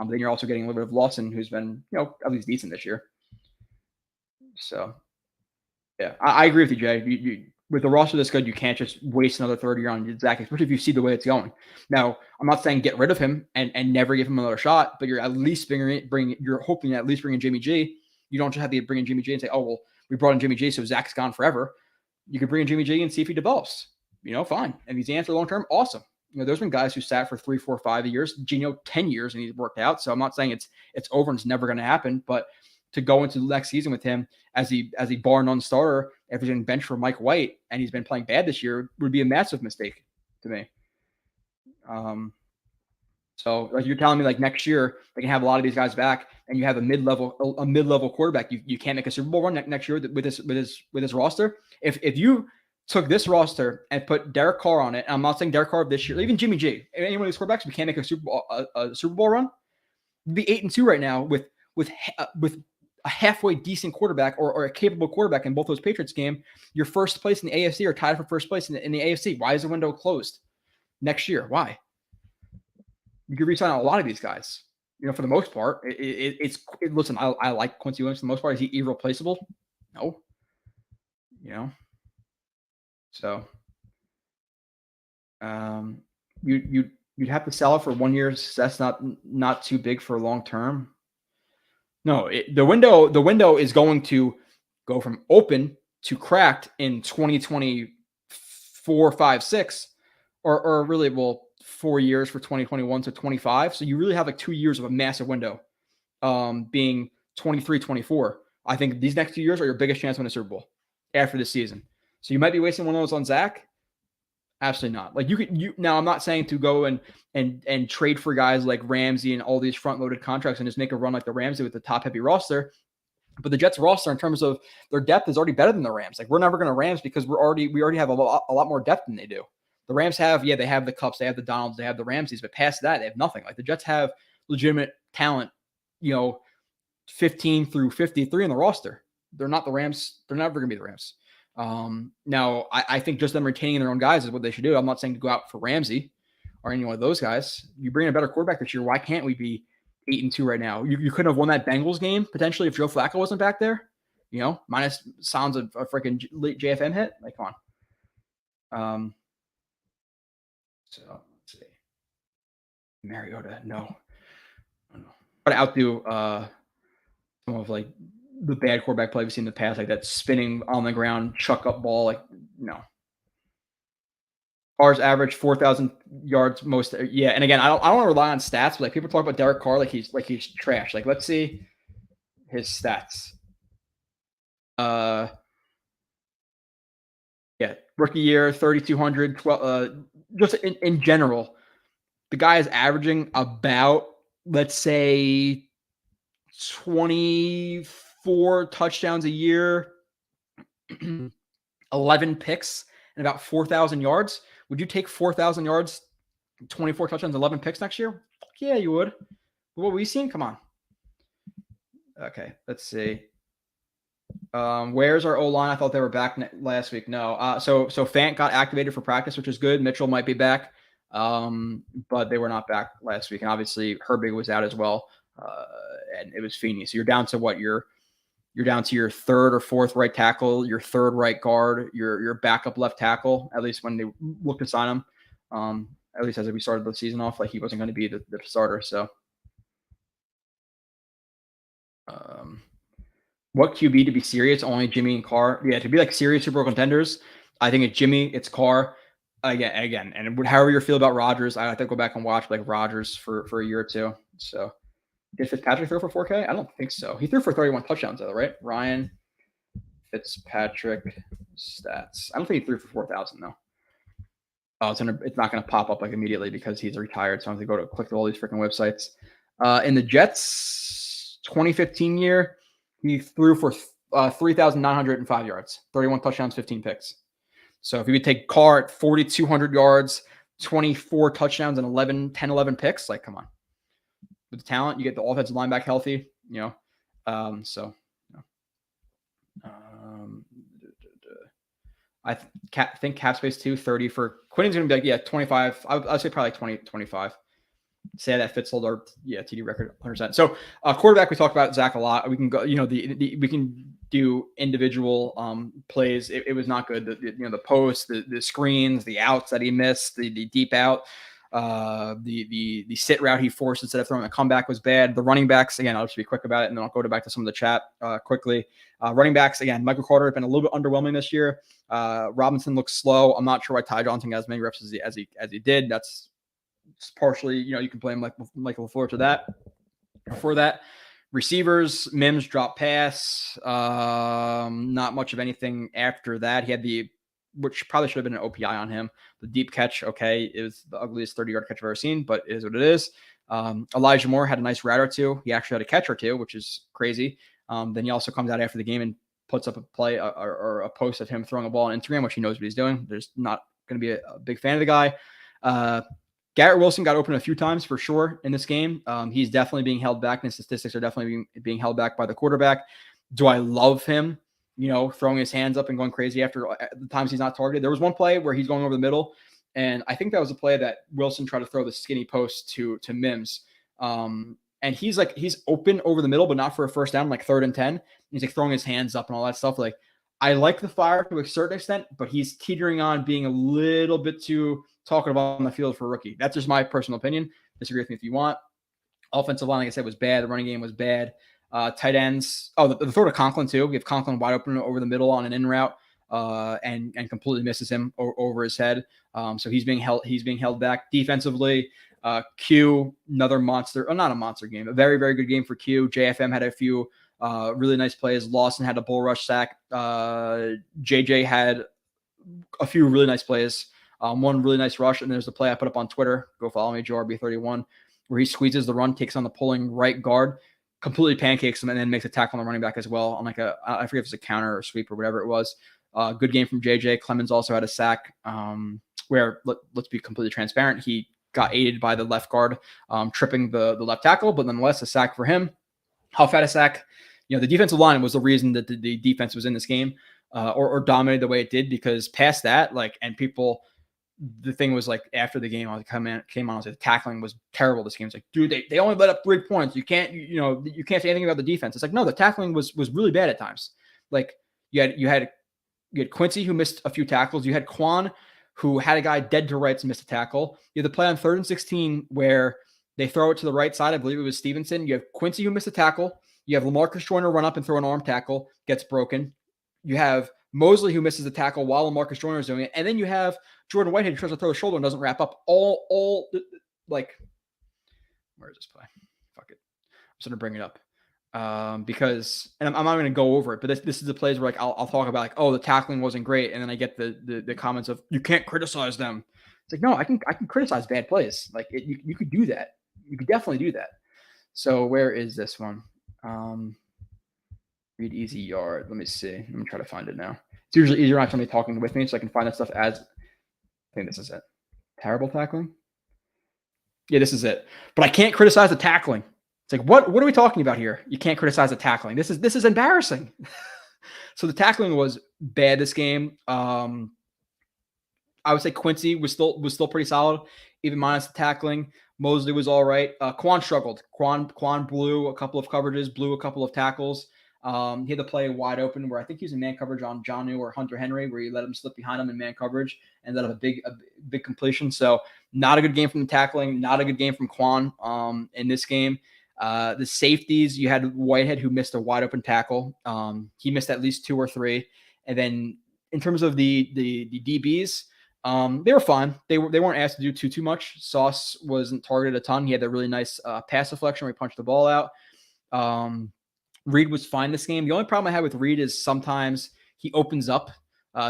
Then you're also getting a little bit of Lawson, who's been at least decent this year. So yeah, I agree with you, Jay. You with the roster this good, you can't just waste another third year on Zach, especially if you see the way it's going. Now, I'm not saying get rid of him and never give him another shot, but you're at least you're hoping to at least bring in Jimmy G. You don't just have to bring in Jimmy G and say, oh, well, we brought in Jimmy G, so Zach's gone forever. You could bring in Jimmy G and see if he develops. Fine. And he's the answer long-term, awesome. There's been guys who sat for 3, 4, 5 years, Gino 10 years, and he's worked out. So I'm not saying it's over and it's never going to happen, but to go into the next season with him as he bar none starter after getting benched for Mike White, and he's been playing bad this year, would be a massive mistake to me. So like you're telling me like next year they can have a lot of these guys back, and you have a mid-level quarterback. You can't make a Super Bowl run next year with this roster. If you took this roster and put Derek Carr on it, and I'm not saying Derek Carr this year, even Jimmy G, any one of these quarterbacks, we can't make a Super Bowl run. We'd be 8-2 right now with a halfway decent quarterback or a capable quarterback in both those Patriots game. You're first place in the AFC or tied for first place in the AFC. Why is the window closed next year? Why? You could resign a lot of these guys. For the most part, listen, I like Quincy Williams for the most part. Is he irreplaceable? No. So you'd have to sell it for 1 year. That's not too big for long term. No, the window is going to go from open to cracked in 2024, 5, 6, or really 4 years for 2021 to 25. So you really have like 2 years of a massive window, being 23, 24. I think these next 2 years are your biggest chance to win a Super Bowl after this season. So you might be wasting one of those on Zach. Absolutely not. Like now I'm not saying to go and trade for guys like Ramsey and all these front-loaded contracts and just make a run like the Rams with the top-heavy roster. But the Jets roster in terms of their depth is already better than the Rams. Like we're never going to Rams because we already have a lot more depth than they do. The Rams have, they have the Cups, they have the Donalds, they have the Ramseys, but past that, they have nothing. Like the Jets have legitimate talent, 15 through 53 in the roster. They're not the Rams. They're never going to be the Rams. Now I think just them retaining their own guys is what they should do. I'm not saying to go out for Ramsey or any one of those guys. You bring in a better quarterback this year. Why can't we be 8-2 right now. You couldn't have won that Bengals game potentially if Joe Flacco wasn't back there. Minus sounds of a freaking late JFM hit. Like, come on. So let's see. Mariota, no. But outdo some of like the bad quarterback play we've seen in the past, like that spinning on the ground, chuck up ball. Like, no. Carr's average 4,000 yards most. Yeah, and again, I don't want to rely on stats, but like people talk about Derek Carr like he's trash. Like, let's see his stats. Yeah, rookie year 3,200. Just in general, the guy is averaging about, let's say, 24 touchdowns a year, 11 picks, and about 4,000 yards. Would you take 4,000 yards, 24 touchdowns, 11 picks next year? Yeah, you would. What were we seeing? Come on. Okay, let's see. Where's our O-line? I thought they were back last week. No. So Fant got activated for practice, which is good. Mitchell might be back, but they were not back last week. And obviously Herbig was out as well, and it was Feeney. So you're down to what? You're down to your third or fourth right tackle, your third right guard, your backup left tackle, at least when they looked to sign him. At least as we started the season off, like he wasn't going to be the starter. So what QB to be serious? Only Jimmy and Carr. Yeah, to be like serious Super Bowl contenders, I think it's Jimmy, it's Carr. Again, and however you feel about Rodgers, I have to go back and watch like Rodgers for a year or two. So did Fitzpatrick throw for 4K? I don't think so. He threw for 31 touchdowns though, right? Ryan Fitzpatrick stats. I don't think he threw for 4,000 though. Oh, it's not going to pop up like immediately because he's retired. So I have to go to click all these freaking websites. In the Jets 2015 year, he threw for 3,905 yards, 31 touchdowns, 15 picks. So if you would take Carr at 4,200 yards, 24 touchdowns, and 11 picks, like, come on. With the talent, you get the offensive line back healthy, I think cap space 230 for Quinn's going to be like, 25. I'd say probably 20, 25. Say that fits our TD record 100%. So quarterback, we talked about Zach a lot. We can go, we can do individual plays. It was not good. The posts, the screens, the outs that he missed, the deep out, the sit route he forced instead of throwing a comeback was bad. The running backs, again, I'll just be quick about it, and then I'll go back to some of the chat quickly. Running backs, again, Michael Carter has been a little bit underwhelming this year. Robinson looks slow. I'm not sure why Ty Johnson has as many reps as he did. That's partially, you can blame Michael LaFleur for that. Receivers, Mims dropped pass. Not much of anything after that. He had which probably should have been an OPI on him. The deep catch, okay, it was the ugliest 30-yard catch I've ever seen, but it is what it is. Elijah Moore had a nice route or two. He actually had a catch or two, which is crazy. Then he also comes out after the game and puts up a play or a post of him throwing a ball on Instagram, which he knows what he's doing. There's not going to be a big fan of the guy. Garrett Wilson got open a few times for sure in this game. He's definitely being held back, and statistics are definitely being held back by the quarterback. Do I love him, throwing his hands up and going crazy after the times he's not targeted? There was one play where he's going over the middle, and I think that was a play that Wilson tried to throw the skinny post to Mims. And he's open over the middle, but not for a first down, like 3rd and 10. He's like throwing his hands up and all that stuff. Like, I like the fire to a certain extent, but he's teetering on being a little bit too talkative on the field for a rookie. That's just my personal opinion. Disagree with me if you want. Offensive line, like I said, was bad. The running game was bad. Tight ends. Oh, the throw to Conklin too. We have Conklin wide open over the middle on an in route, and completely misses him over his head. So he's being held back defensively. Q, another monster, not a monster game, a very, very good game for Q. JFM had a few really nice plays. Lawson had a bull rush sack. JJ had a few really nice plays. One really nice rush, and there's the play I put up on Twitter. Go follow me, JoeRB31, where he squeezes the run, takes on the pulling right guard, completely pancakes him, and then makes a tackle on the running back as well on like I forget if it's a counter or sweep or whatever it was. Good game from JJ. Clemens also had a sack where, let's be completely transparent, he got aided by the left guard tripping the left tackle, but nonetheless a sack for him. How fat a sack? The defensive line was the reason that the defense was in this game or dominated the way it did, because past that, and people the thing was like after the game, I came on, I was like, the tackling was terrible this game. It's like, dude, they only let up 3 points. You can't, you can't say anything about the defense. It's like, no, the tackling was really bad at times. Like you had Quincy who missed a few tackles. You had Quan who had a guy dead to rights and missed a tackle. You had the play on 3rd and 16 where they throw it to the right side. I believe it was Stevenson. You have Quincy who missed a tackle. You have LaMarcus Joyner run up and throw an arm tackle, gets broken. You have Mosley who misses the tackle while LaMarcus Joyner is doing it. And then you have Jordan Whitehead who tries to throw a shoulder and doesn't wrap up. Like, where is this play? Fuck it. I'm just going to bring it up. Because, and I'm not going to go over it, but this is the plays where like I'll talk about like, oh, the tackling wasn't great, and then I get the comments of you can't criticize them. It's like, no, I can criticize bad plays. Like you could do that. You could definitely do that. So where is this one? Read easy yard. Let me see. Let me try to find it now. It's usually easier on somebody talking with me, so I can find that stuff as. I think this is it. Terrible tackling. Yeah, this is it. But I can't criticize the tackling. It's like, what are we talking about here? You can't criticize the tackling. This is embarrassing. So the tackling was bad this game. I would say Quincy was still pretty solid, even minus the tackling. Mosley was all right. Quan struggled. Quan blew a couple of coverages, blew a couple of tackles. He had the play wide open where I think he was in man coverage on Jonnu or Hunter Henry, where he let him slip behind him in man coverage and let up a big completion. So not a good game from the tackling, not a good game from Quan in this game. The safeties, you had Whitehead who missed a wide open tackle. He missed at least 2 or 3. And then in terms of the DBs, they were fine. They weren't asked to do too much. Sauce wasn't targeted a ton. He had that really nice pass deflection where he punched the ball out. Reed was fine this game. The only problem I had with Reed is sometimes he opens up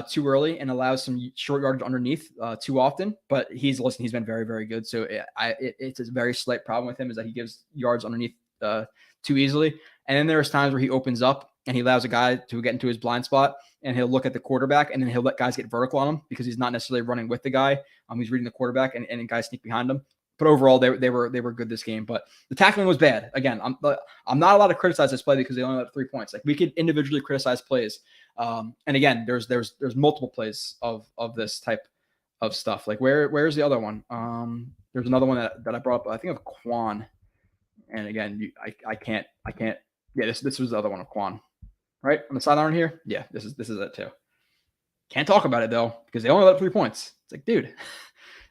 too early and allows some short yardage underneath too often. But he's been very, very good. So it's a very slight problem with him is that he gives yards underneath too easily. And then there's times where he opens up and he allows a guy to get into his blind spot and he'll look at the quarterback and then he'll let guys get vertical on him because he's not necessarily running with the guy. He's reading the quarterback and guys sneak behind him. But overall, they were good this game. But the tackling was bad. Again, I'm not allowed to criticize this play because they only let 3 points. Like we could individually criticize plays. And again, there's multiple plays of this type of stuff. Like where's the other one? There's another one that I brought up. I think of Quan. And again, I can't. Yeah, this was the other one of Quan, right on the sideline here. Yeah, this is it too. Can't talk about it though because they only let 3 points. It's like, dude.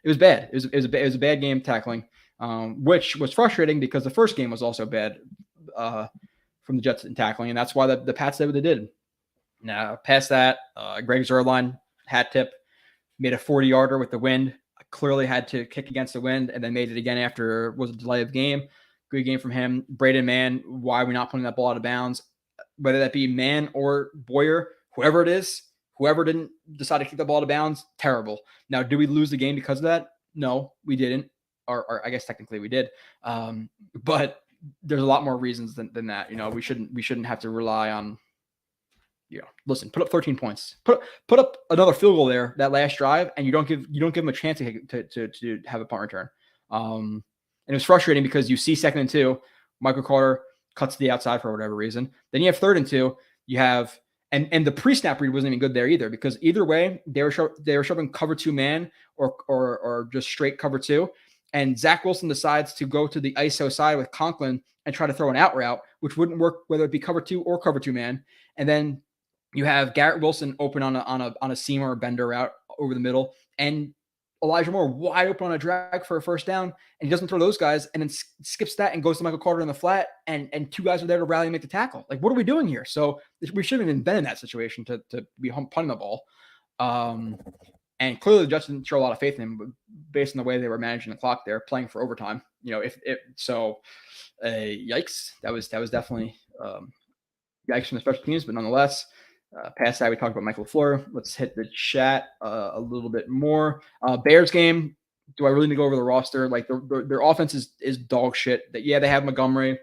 It was bad. It was a bad game tackling, which was frustrating because the first game was also bad from the Jets in tackling, and that's why the Pats did what they did. Now, past that, Greg Zuerlein hat tip made a 40-yarder with the wind. Clearly had to kick against the wind, and then made it again after was a delay of game. Good game from him. Braden Mann, why are we not putting that ball out of bounds? Whether that be Mann or Boyer, whoever it is. Whoever didn't decide to kick the ball out of bounds, terrible. Now, do we lose the game because of that? No, we didn't. Or I guess technically we did. But there's a lot more reasons than that. We shouldn't have to rely on, listen, put up 13 points. Put up another field goal there that last drive, and you don't give them a chance to have a punt return. And it was frustrating because you see 2nd and 2, Michael Carter cuts to the outside for whatever reason. Then you have 3rd and 2. You have And the pre-snap read wasn't even good there either because either way they were shoving cover 2 man or just straight cover 2, and Zach Wilson decides to go to the ISO side with Conklin and try to throw an out route, which wouldn't work whether it be cover 2 or cover 2 man. And then you have Garrett Wilson open on a seam or a bender route over the middle, and Elijah Moore wide open on a drag for a first down, and he doesn't throw those guys, and then skips that and goes to Michael Carter in the flat, and 2 guys are there to rally and make the tackle. Like, what are we doing here? So we shouldn't have even been in that situation to be punting the ball. And clearly the Jets didn't show a lot of faith in him, but based on the way they were managing the clock there, playing for overtime. Yikes. That was definitely yikes from the special teams, but nonetheless. Past that, we talked about Michael LaFleur. Let's hit the chat a little bit more. Bears game. Do I really need to go over the roster? Like their offense is dog shit. They have Montgomery,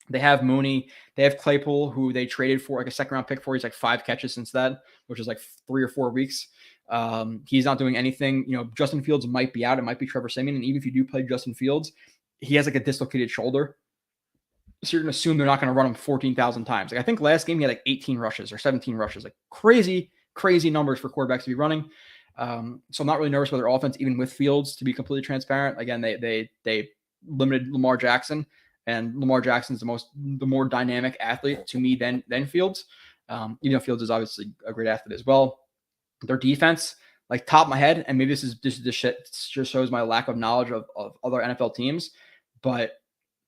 they have Mooney, they have Claypool, who they traded for like a 2nd-round pick for. He's like 5 catches since that, which is like 3 or 4 weeks. He's not doing anything. Justin Fields might be out. It might be Trevor Siemian, and even if you do play Justin Fields, he has like a dislocated shoulder. So you're going to assume they're not going to run him 14,000 times. Like I think last game he had like 18 rushes or 17 rushes, like crazy numbers for quarterbacks to be running. So I'm not really nervous about their offense, even with Fields, to be completely transparent. Again, they limited Lamar Jackson, and Lamar Jackson's the more dynamic athlete to me than Fields. Even though Fields is obviously a great athlete as well. Their defense, like top of my head, and maybe this just shows my lack of knowledge of other NFL teams, but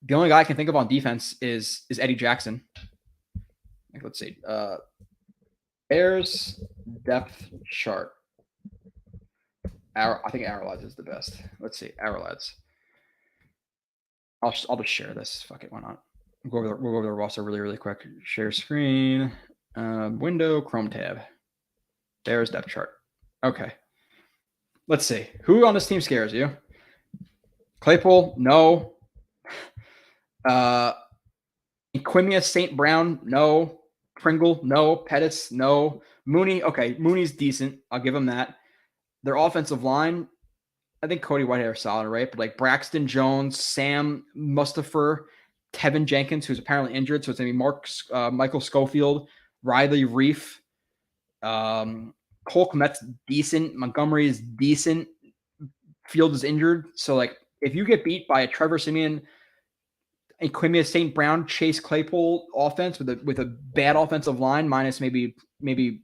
the only guy I can think of on defense is Eddie Jackson. Like, let's see. Bears depth chart. I think Arrowlads is the best. Let's see. Arrowlads. I'll just share this. Fuck it. Why not? We'll go over the roster really quick. Share screen. Window. Chrome tab. Bears depth chart. Okay. Let's see. Who on this team scares you? Claypool? No. Equimia St. Brown? No. Pringle? No. Pettis? No. Mooney? Okay. Mooney's decent. I'll give him that. Their offensive line, I think Cody Whitehair is solid, right? But like Braxton Jones, Sam Mustipher, Tevin Jenkins, who's apparently injured. So it's going to be Michael Schofield, Riley Reif, Cole Kmet's decent. Montgomery is decent. Field is injured. So like if you get beat by a Trevor Siemian, Equimia St. Brown, Chase Claypool offense with a bad offensive line, minus maybe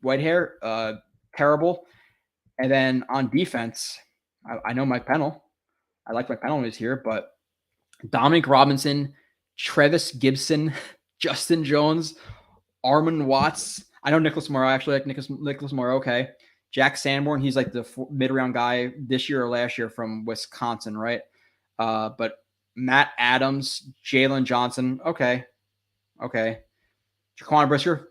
Whitehair, terrible. And then on defense, I know Mike Pennell. I like Mike Pennell when he's here, but Dominic Robinson, Travis Gibson, Justin Jones, Armon Watts. I know Nicholas Morrow. I actually like Nicholas Morrow. Okay. Jack Sanborn. He's like the mid-round guy this year or last year from Wisconsin, right? But Matt Adams, Jalen Johnson. Okay. Jaquan Brisker.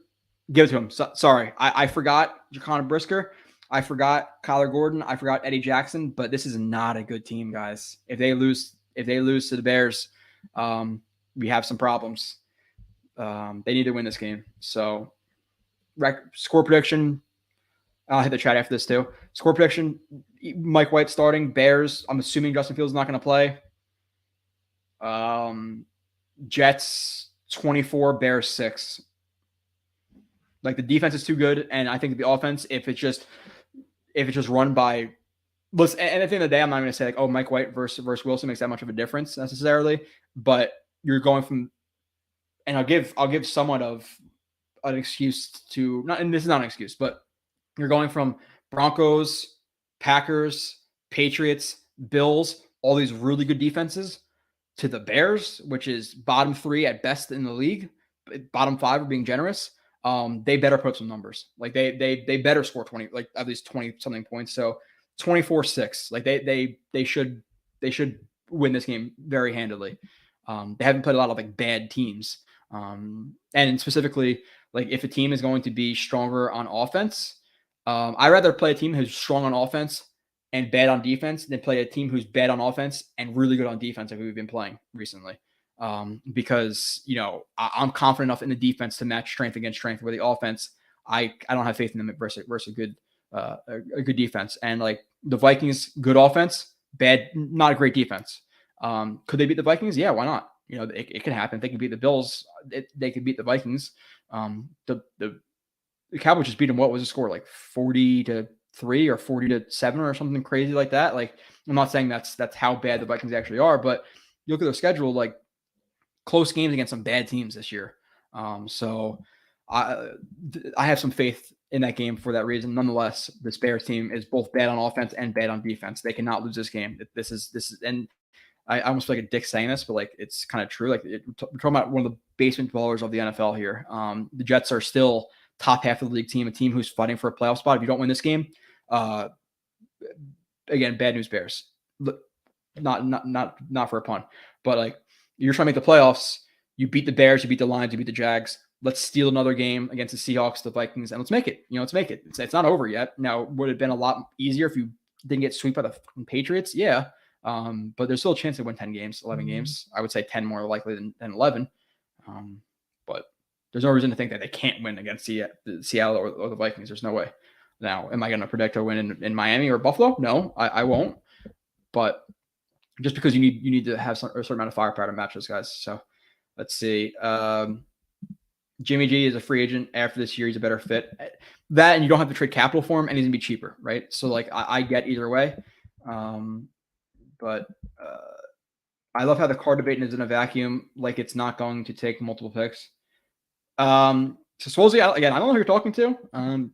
Give it to him. Sorry. I forgot Jaquan Brisker. I forgot Kyler Gordon. I forgot Eddie Jackson, but this is not a good team, guys. If they lose to the Bears, we have some problems. They need to win this game. So, score prediction. I'll hit the chat after this too. Score prediction: Mike White starting. Bears. I'm assuming Justin Fields is not going to play. Jets 24, Bears 6. Like the defense is too good, and I think the offense, if it's just run by, listen, and at the end of the day, I'm not going to say like, oh, Mike White versus Wilson makes that much of a difference necessarily, but you're going from, and I'll give somewhat of an excuse to not, and this is not an excuse, but you're going from Broncos, Packers, Patriots, Bills, all these really good defenses, to the Bears, which is bottom 3 at best in the league, bottom 5 are being generous. They better put some numbers. Like they better score 20, like at least 20 something points. So 24-6. Like they should win this game very handily. They haven't played a lot of like bad teams. And specifically, like if a team is going to be stronger on offense, I'd rather play a team who's strong on offense and bad on defense than play a team who's bad on offense and really good on defense, like we've been playing recently. Because, you know, I'm confident enough in the defense to match strength against strength, where the offense, I don't have faith in them versus a good defense. And like the Vikings, good offense, bad, not a great defense. Could they beat the Vikings? Yeah, why not? You know, it can happen. If they can beat the Bills, they could beat the Vikings. The Cowboys just beat them. What was the score? Like 40-3 or 40-7 or something crazy like that. Like, I'm not saying that's how bad the Vikings actually are, but you look at their schedule, like close games against some bad teams this year. So I have some faith in that game for that reason. Nonetheless, this Bears team is both bad on offense and bad on defense. They cannot lose this game. This is, and I almost feel like a dick saying this, but like it's kind of true. Like we're talking about one of the basement dwellers of the NFL here. The Jets are still top half of the league team, a team who's fighting for a playoff spot. If you don't win this game, again, bad news Bears. Not for a pun, but like you're trying to make the playoffs. You beat the Bears, you beat the Lions, you beat the Jags. Let's steal another game against the Seahawks, the Vikings, and let's make it. Let's make it. It's not over yet. Now, would it have been a lot easier if you didn't get swept by the Patriots? Yeah. But there's still a chance to win 10 games, 11 games. I would say 10 more likely than 11. But there's no reason to think that they can't win against Seattle or the Vikings. There's no way. Now, am I going to predict a win in Miami or Buffalo? No, I won't. But just because you need to have a certain amount of firepower to match those guys. So let's see. Jimmy G is a free agent after this year. He's a better fit. That, and you don't have to trade capital for him, and he's gonna be cheaper, right? So like I get either way. But I love how the Carr debate is in a vacuum, like it's not going to take multiple picks. So supposedly, again, I don't know who you're talking to.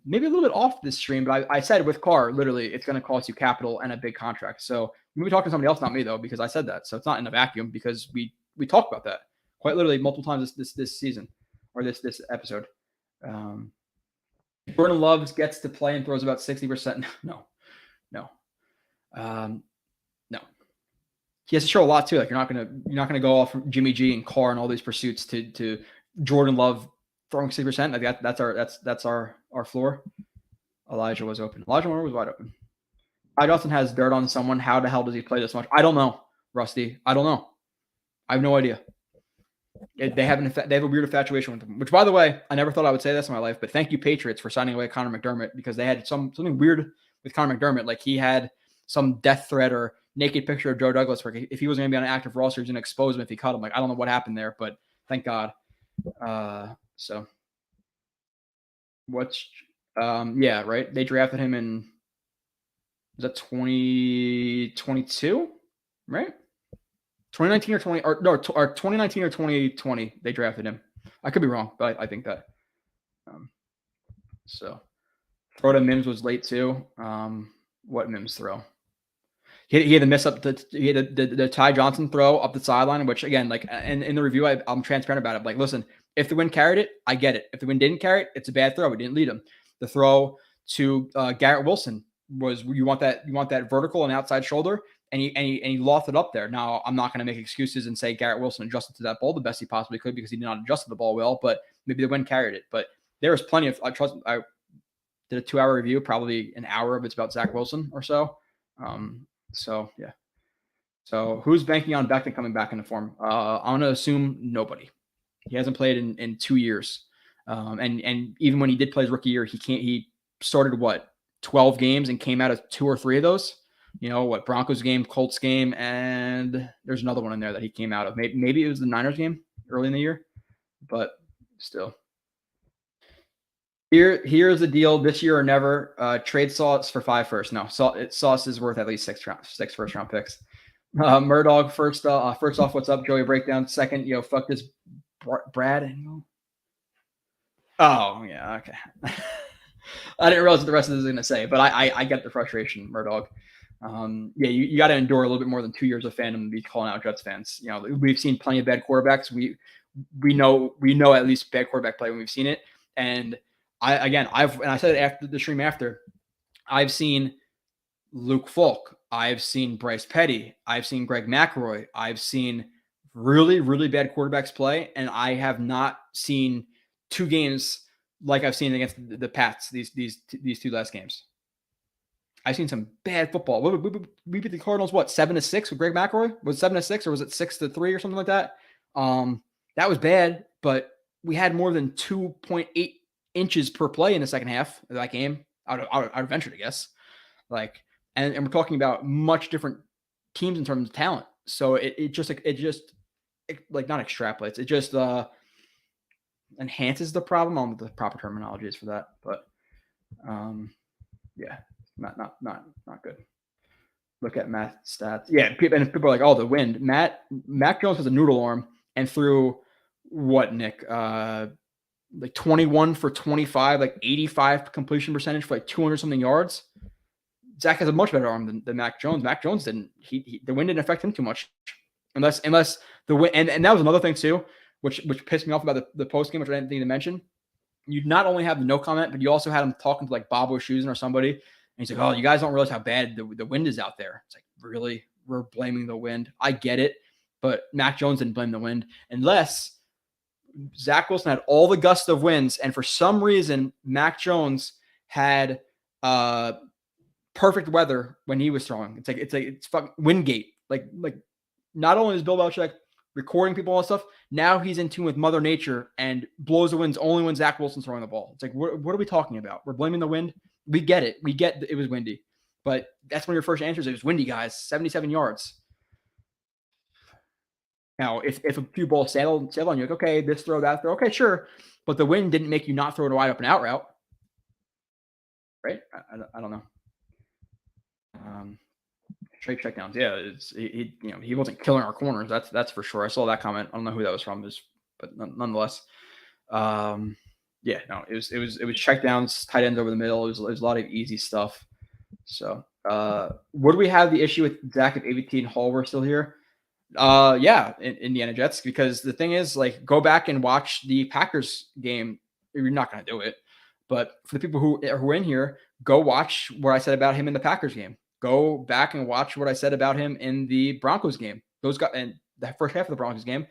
Maybe a little bit off this stream, but I said with Carr, literally, it's going to cost you capital and a big contract. So maybe talking to somebody else, not me though, because I said that. So it's not in a vacuum because we talked about that quite literally multiple times this season or this episode. Jordan Love gets to play and throws about 60%. No. No. He has to show a lot too. Like you're not gonna go off from Jimmy G and Carr and all these pursuits to Jordan Love throwing 60%. Like that's our floor. Elijah was open. Elijah Moore was wide open. Johnson has dirt on someone. How the hell does he play this much? I don't know, Rusty. I don't know. I have no idea. They have a weird infatuation with him. Which, by the way, I never thought I would say this in my life, but thank you, Patriots, for signing away Connor McDermott because they had something weird with Connor McDermott. Like he had some death threat or naked picture of Joe Douglas where if he was going to be on an active roster, he was going to expose him if he cut him. Like I don't know what happened there, but thank God. So what's yeah, right? They drafted him in was that 2022, right? 2019 or 2019 or 2020 they drafted him. I could be wrong, but I think that. So throw to Mims was late too. What Mims throw? He had to miss up the Ty Johnson throw up the sideline, which again, like in the review, I'm transparent about it. Like, listen, if the wind carried it, I get it. If the wind didn't carry it, it's a bad throw. It didn't lead him. The throw to Garrett Wilson was you want that vertical and outside shoulder, and he lofted up there. Now I'm not going to make excuses and say Garrett Wilson adjusted to that ball the best he possibly could because he did not adjust to the ball well, but maybe the wind carried it. But there was plenty of I did a 2-hour review, probably an hour of it's about Zach Wilson or so. So yeah. So who's banking on Becton coming back into form? I'm gonna assume nobody. He hasn't played in 2 years. And even when he did play his rookie year, he started 12 games and came out of 2 or 3 of those. Broncos game, Colts game, and there's another one in there that he came out of. Maybe it was the Niners game early in the year, but still. Here's the deal. This year or never. Trade Sauce for 5 first. No, Sauce is worth at least 6 first round picks. Murdog first off, what's up? Joey Breakdown. Second, fuck this Brad. Oh yeah, okay. I didn't realize what the rest of this was gonna say, but I get the frustration, Murdog. Yeah, you got to endure a little bit more than 2 years of fandom to be calling out Jets fans. We've seen plenty of bad quarterbacks. We know at least bad quarterback play when we've seen it. And I said it after the stream after, I've seen Luke Falk. I've seen Bryce Petty. I've seen Greg McElroy. I've seen really, really bad quarterbacks play. And I have not seen 2 games like I've seen against the Pats, these 2 last games. I've seen some bad football. We beat the Cardinals, 7-6 with Greg McElroy? Was it 7-6 or was it 6-3 or something like that? That was bad, but we had more than 2.8 inches per play in the second half of that game. I would venture to guess. And we're talking about much different teams in terms of talent. So it just not extrapolates. It just enhances the problem. I don't know what the proper terminology is for that, but yeah, not good. Look at Matt's stats. Yeah, people are like, oh, the wind. Mac Jones has a noodle arm and threw what, Nick? 21 for 25, 85 completion percentage for 200 something yards. Zach has a much better arm than Mac Jones. Mac Jones didn't. The wind didn't affect him too much, unless the wind. And that was another thing too, which pissed me off about the post game, which I didn't think to mention. You not only have the no comment, but you also had him talking to Bob Wischusen or somebody, and he's like, "Oh, you guys don't realize how bad the wind is out there." It's like, really, we're blaming the wind. I get it, but Mac Jones didn't blame the wind, unless Zach Wilson had all the gusts of winds, and for some reason, Mac Jones had perfect weather when he was throwing. It's fucking Windgate. Like not only is Bill Belichick recording people and all that stuff, now he's in tune with Mother Nature and blows the winds only when Zach Wilson's throwing the ball. It's like, what are we talking about? We're blaming the wind. We get it. We get it was windy, but that's one of your first answers. It was windy, guys. 77 yards. Now, if a few balls sail on you, like, okay, this throw, that throw, okay, sure. But the win didn't make you not throw a wide open out route. Right? I don't know. Straight checkdowns. Yeah, he wasn't killing our corners. That's for sure. I saw that comment. I don't know who that was from, but nonetheless, yeah, no, it was checkdowns, tight ends over the middle. It was a lot of easy stuff. So, would we have the issue with Zach if AVT and Hall were still here? Yeah, Indiana Jets, because the thing is, like, go back and watch the Packers game. You're not going to do it, but for the people who are in here, go watch what I said about him in the Packers game. Go back and watch what I said about him in the Broncos game. Those guys, and the first half of the Broncos game,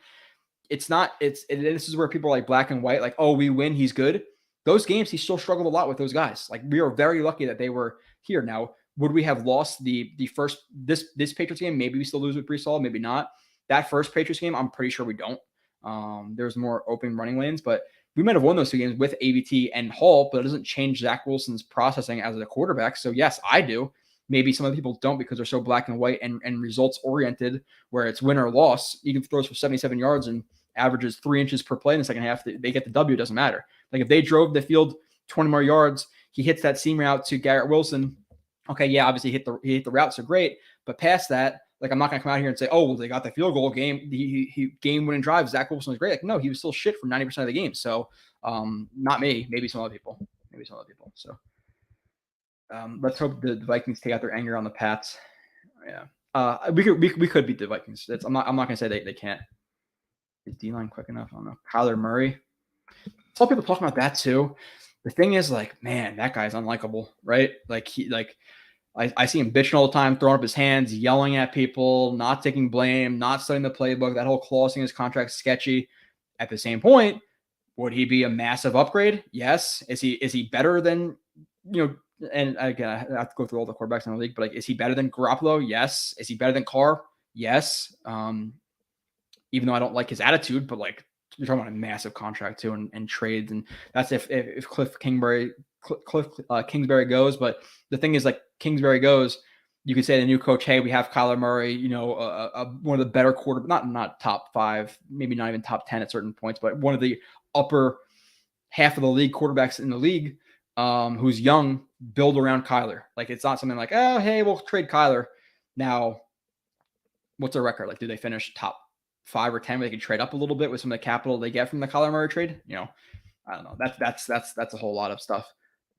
this is where people are like black and white, like, oh, we win, he's good. Those games, he still struggled a lot with those guys. Like, we are very lucky that they were here. Now, would we have lost the first this Patriots game? Maybe we still lose with Brees Hall, maybe not. That first Patriots game, I'm pretty sure we don't. There's more open running lanes, but we might have won those two games with AVT and Hall, but it doesn't change Zach Wilson's processing as a quarterback. So yes, I do. Maybe some other people don't because they're so black and white and results oriented, where it's win or loss. You can throw for 77 yards and averages 3 inches per play in the second half. They get the W, it doesn't matter. Like, if they drove the field 20 more yards, he hits that seam route to Garrett Wilson. Okay, yeah, obviously he hit the route, so great. But past that, like, I'm not going to come out here and say, oh, well, they got the field goal game. He game-winning drive. Zach Wilson was great. Like, no, he was still shit for 90% of the game. So, not me. Maybe some other people. So, let's hope the Vikings take out their anger on the Pats. Yeah, we could beat the Vikings. I'm not going to say they can't. Is D-line quick enough? I don't know. Kyler Murray. A lot of people talking about that too. The thing is, like, man, that guy's unlikable, right? Like, I see him bitching all the time, throwing up his hands, yelling at people, not taking blame, not studying the playbook. That whole clause in his contract is sketchy. At the same point, would he be a massive upgrade? Yes. Is he better than, and again, I have to go through all the quarterbacks in the league, but, like, is he better than Garoppolo? Yes. Is he better than Carr? Yes. Even though I don't like his attitude, but, like, you're talking about a massive contract too, and trades, and that's if Cliff Kingsbury goes. But the thing is, like, Kingsbury goes, you could say to the new coach, hey, we have Kyler Murray, one of the better not top 5, maybe not even top 10 at certain points, but one of the upper half of the league quarterbacks in the league, who's young, build around Kyler. Like, it's not something like, oh, hey, we'll trade Kyler. Now, what's their record? Like, do they finish top 5 or 10 where they can trade up a little bit with some of the capital they get from the Kyler Murray trade? I don't know. That's a whole lot of stuff.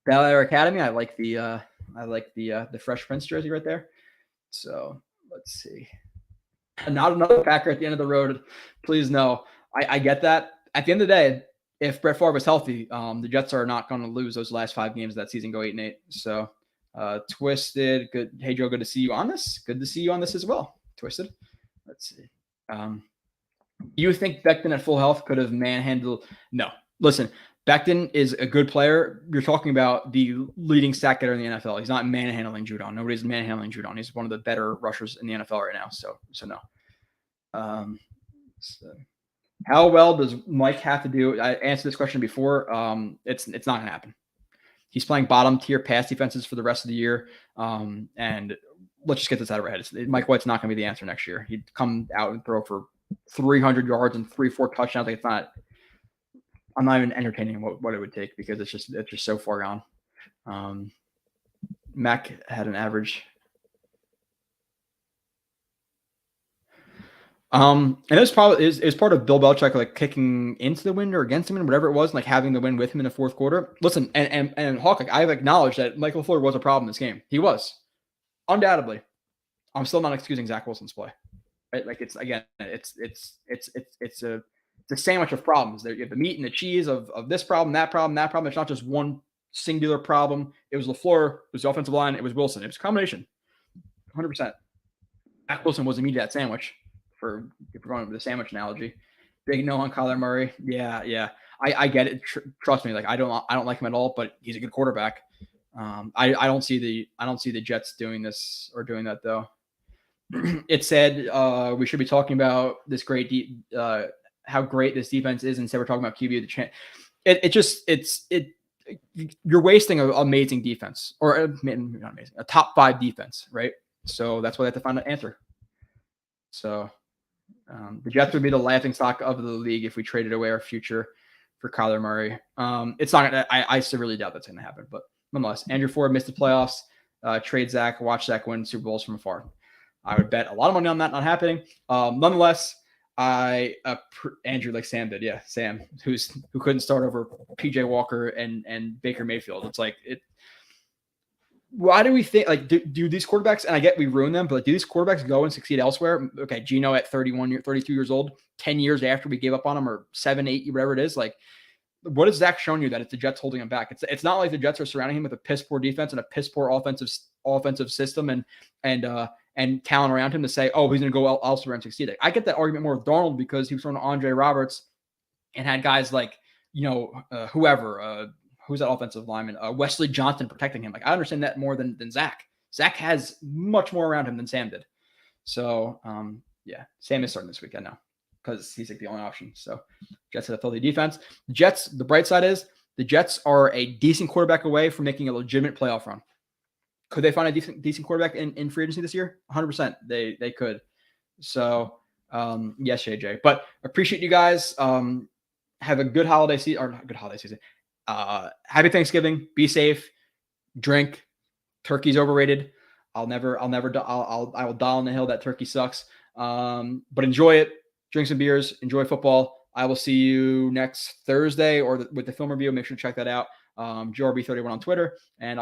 Bel Air Academy. I like the Fresh Prince jersey right there. So let's see. Not another Packer at the end of the road. Please no. I get that. At the end of the day, if Brett Favre was healthy, the Jets are not going to lose those last 5 games of that season. Go 8-8. So Twisted. Good. Hey Joe, good to see you on this. Good to see you on this as well. Twisted. Let's see. You think Becton at full health could have manhandled? No. Listen, Becton is a good player. You're talking about the leading sack getter in the NFL. He's not manhandling Judon. Nobody's manhandling Judon. He's one of the better rushers in the NFL right now. So no. How well does Mike have to do? I answered this question before. It's not going to happen. He's playing bottom tier pass defenses for the rest of the year. And let's just get this out of our heads. Mike White's not going to be the answer next year. He'd come out and throw for 300 yards and 3-4 touchdowns. Like, it's not. I'm not even entertaining what it would take because it's just so far gone. Mac had an average. And it's probably is part of Bill Belichick, like, kicking into the wind or against the wind, whatever it was, like having the win with him in the fourth quarter. Listen, and Hawk, like, I've acknowledged that Michael LaFleur was a problem in this game. He was, undoubtedly. I'm still not excusing Zach Wilson's play. Right? Like, it's a sandwich of problems. There you have the meat and the cheese of this problem, that problem, that problem. It's not just one singular problem. It was LaFleur, it was the offensive line, it was Wilson. It was a combination. 100%. Zach Wilson was the meat of that sandwich, if we're going with the sandwich analogy. Big no on Kyler Murray. Yeah. I get it. Trust me. Like, I don't like him at all, but he's a good quarterback. I don't see the Jets doing this or doing that though. It said we should be talking about this how great this defense is, instead we're talking about QB of the you're wasting an amazing defense, or not amazing, a top 5 defense, right? So that's why they have to find an answer. So The Jets would be the laughing stock of the league if we traded away our future for Kyler Murray. It's not. I severely doubt that's going to happen. But nonetheless, Andrew Ford missed the playoffs. Trade Zach. Watch Zach win Super Bowls from afar. I would bet a lot of money on that not happening. Nonetheless, Andrew, like Sam did, yeah, Sam, who couldn't start over PJ Walker and Baker Mayfield. It's like it. Why do we think like do these quarterbacks? And I get we ruin them, but like, do these quarterbacks go and succeed elsewhere? Okay, Geno at 32 years old, 10 years after we gave up on him, or 7, 8, whatever it is. Like, what has Zach shown you that it's the Jets holding him back? It's not like the Jets are surrounding him with a piss poor defense and a piss poor offensive system and talent around him to say, oh, he's going to go elsewhere and succeed. Like, I get that argument more with Darnold because he was throwing to Andre Roberts and had guys like, who's that offensive lineman? Wesley Johnson protecting him. Like, I understand that more than Zach. Zach has much more around him than Sam did. So, yeah, Sam is starting this weekend now because he's like the only option. So, Jets have a filthy defense. Jets, the bright side is the Jets are a decent quarterback away from making a legitimate playoff run. Could they find a decent quarterback in free agency this year? 100%. They could. So, yes, JJ. But appreciate you guys. Have a good holiday season, or not good holiday season. Happy Thanksgiving. Be safe. Drink. Turkey's overrated. I will die on the hill that turkey sucks. But enjoy it. Drink some beers. Enjoy football. I will see you next Thursday with the film review. Make sure to check that out. GRB31 on Twitter, and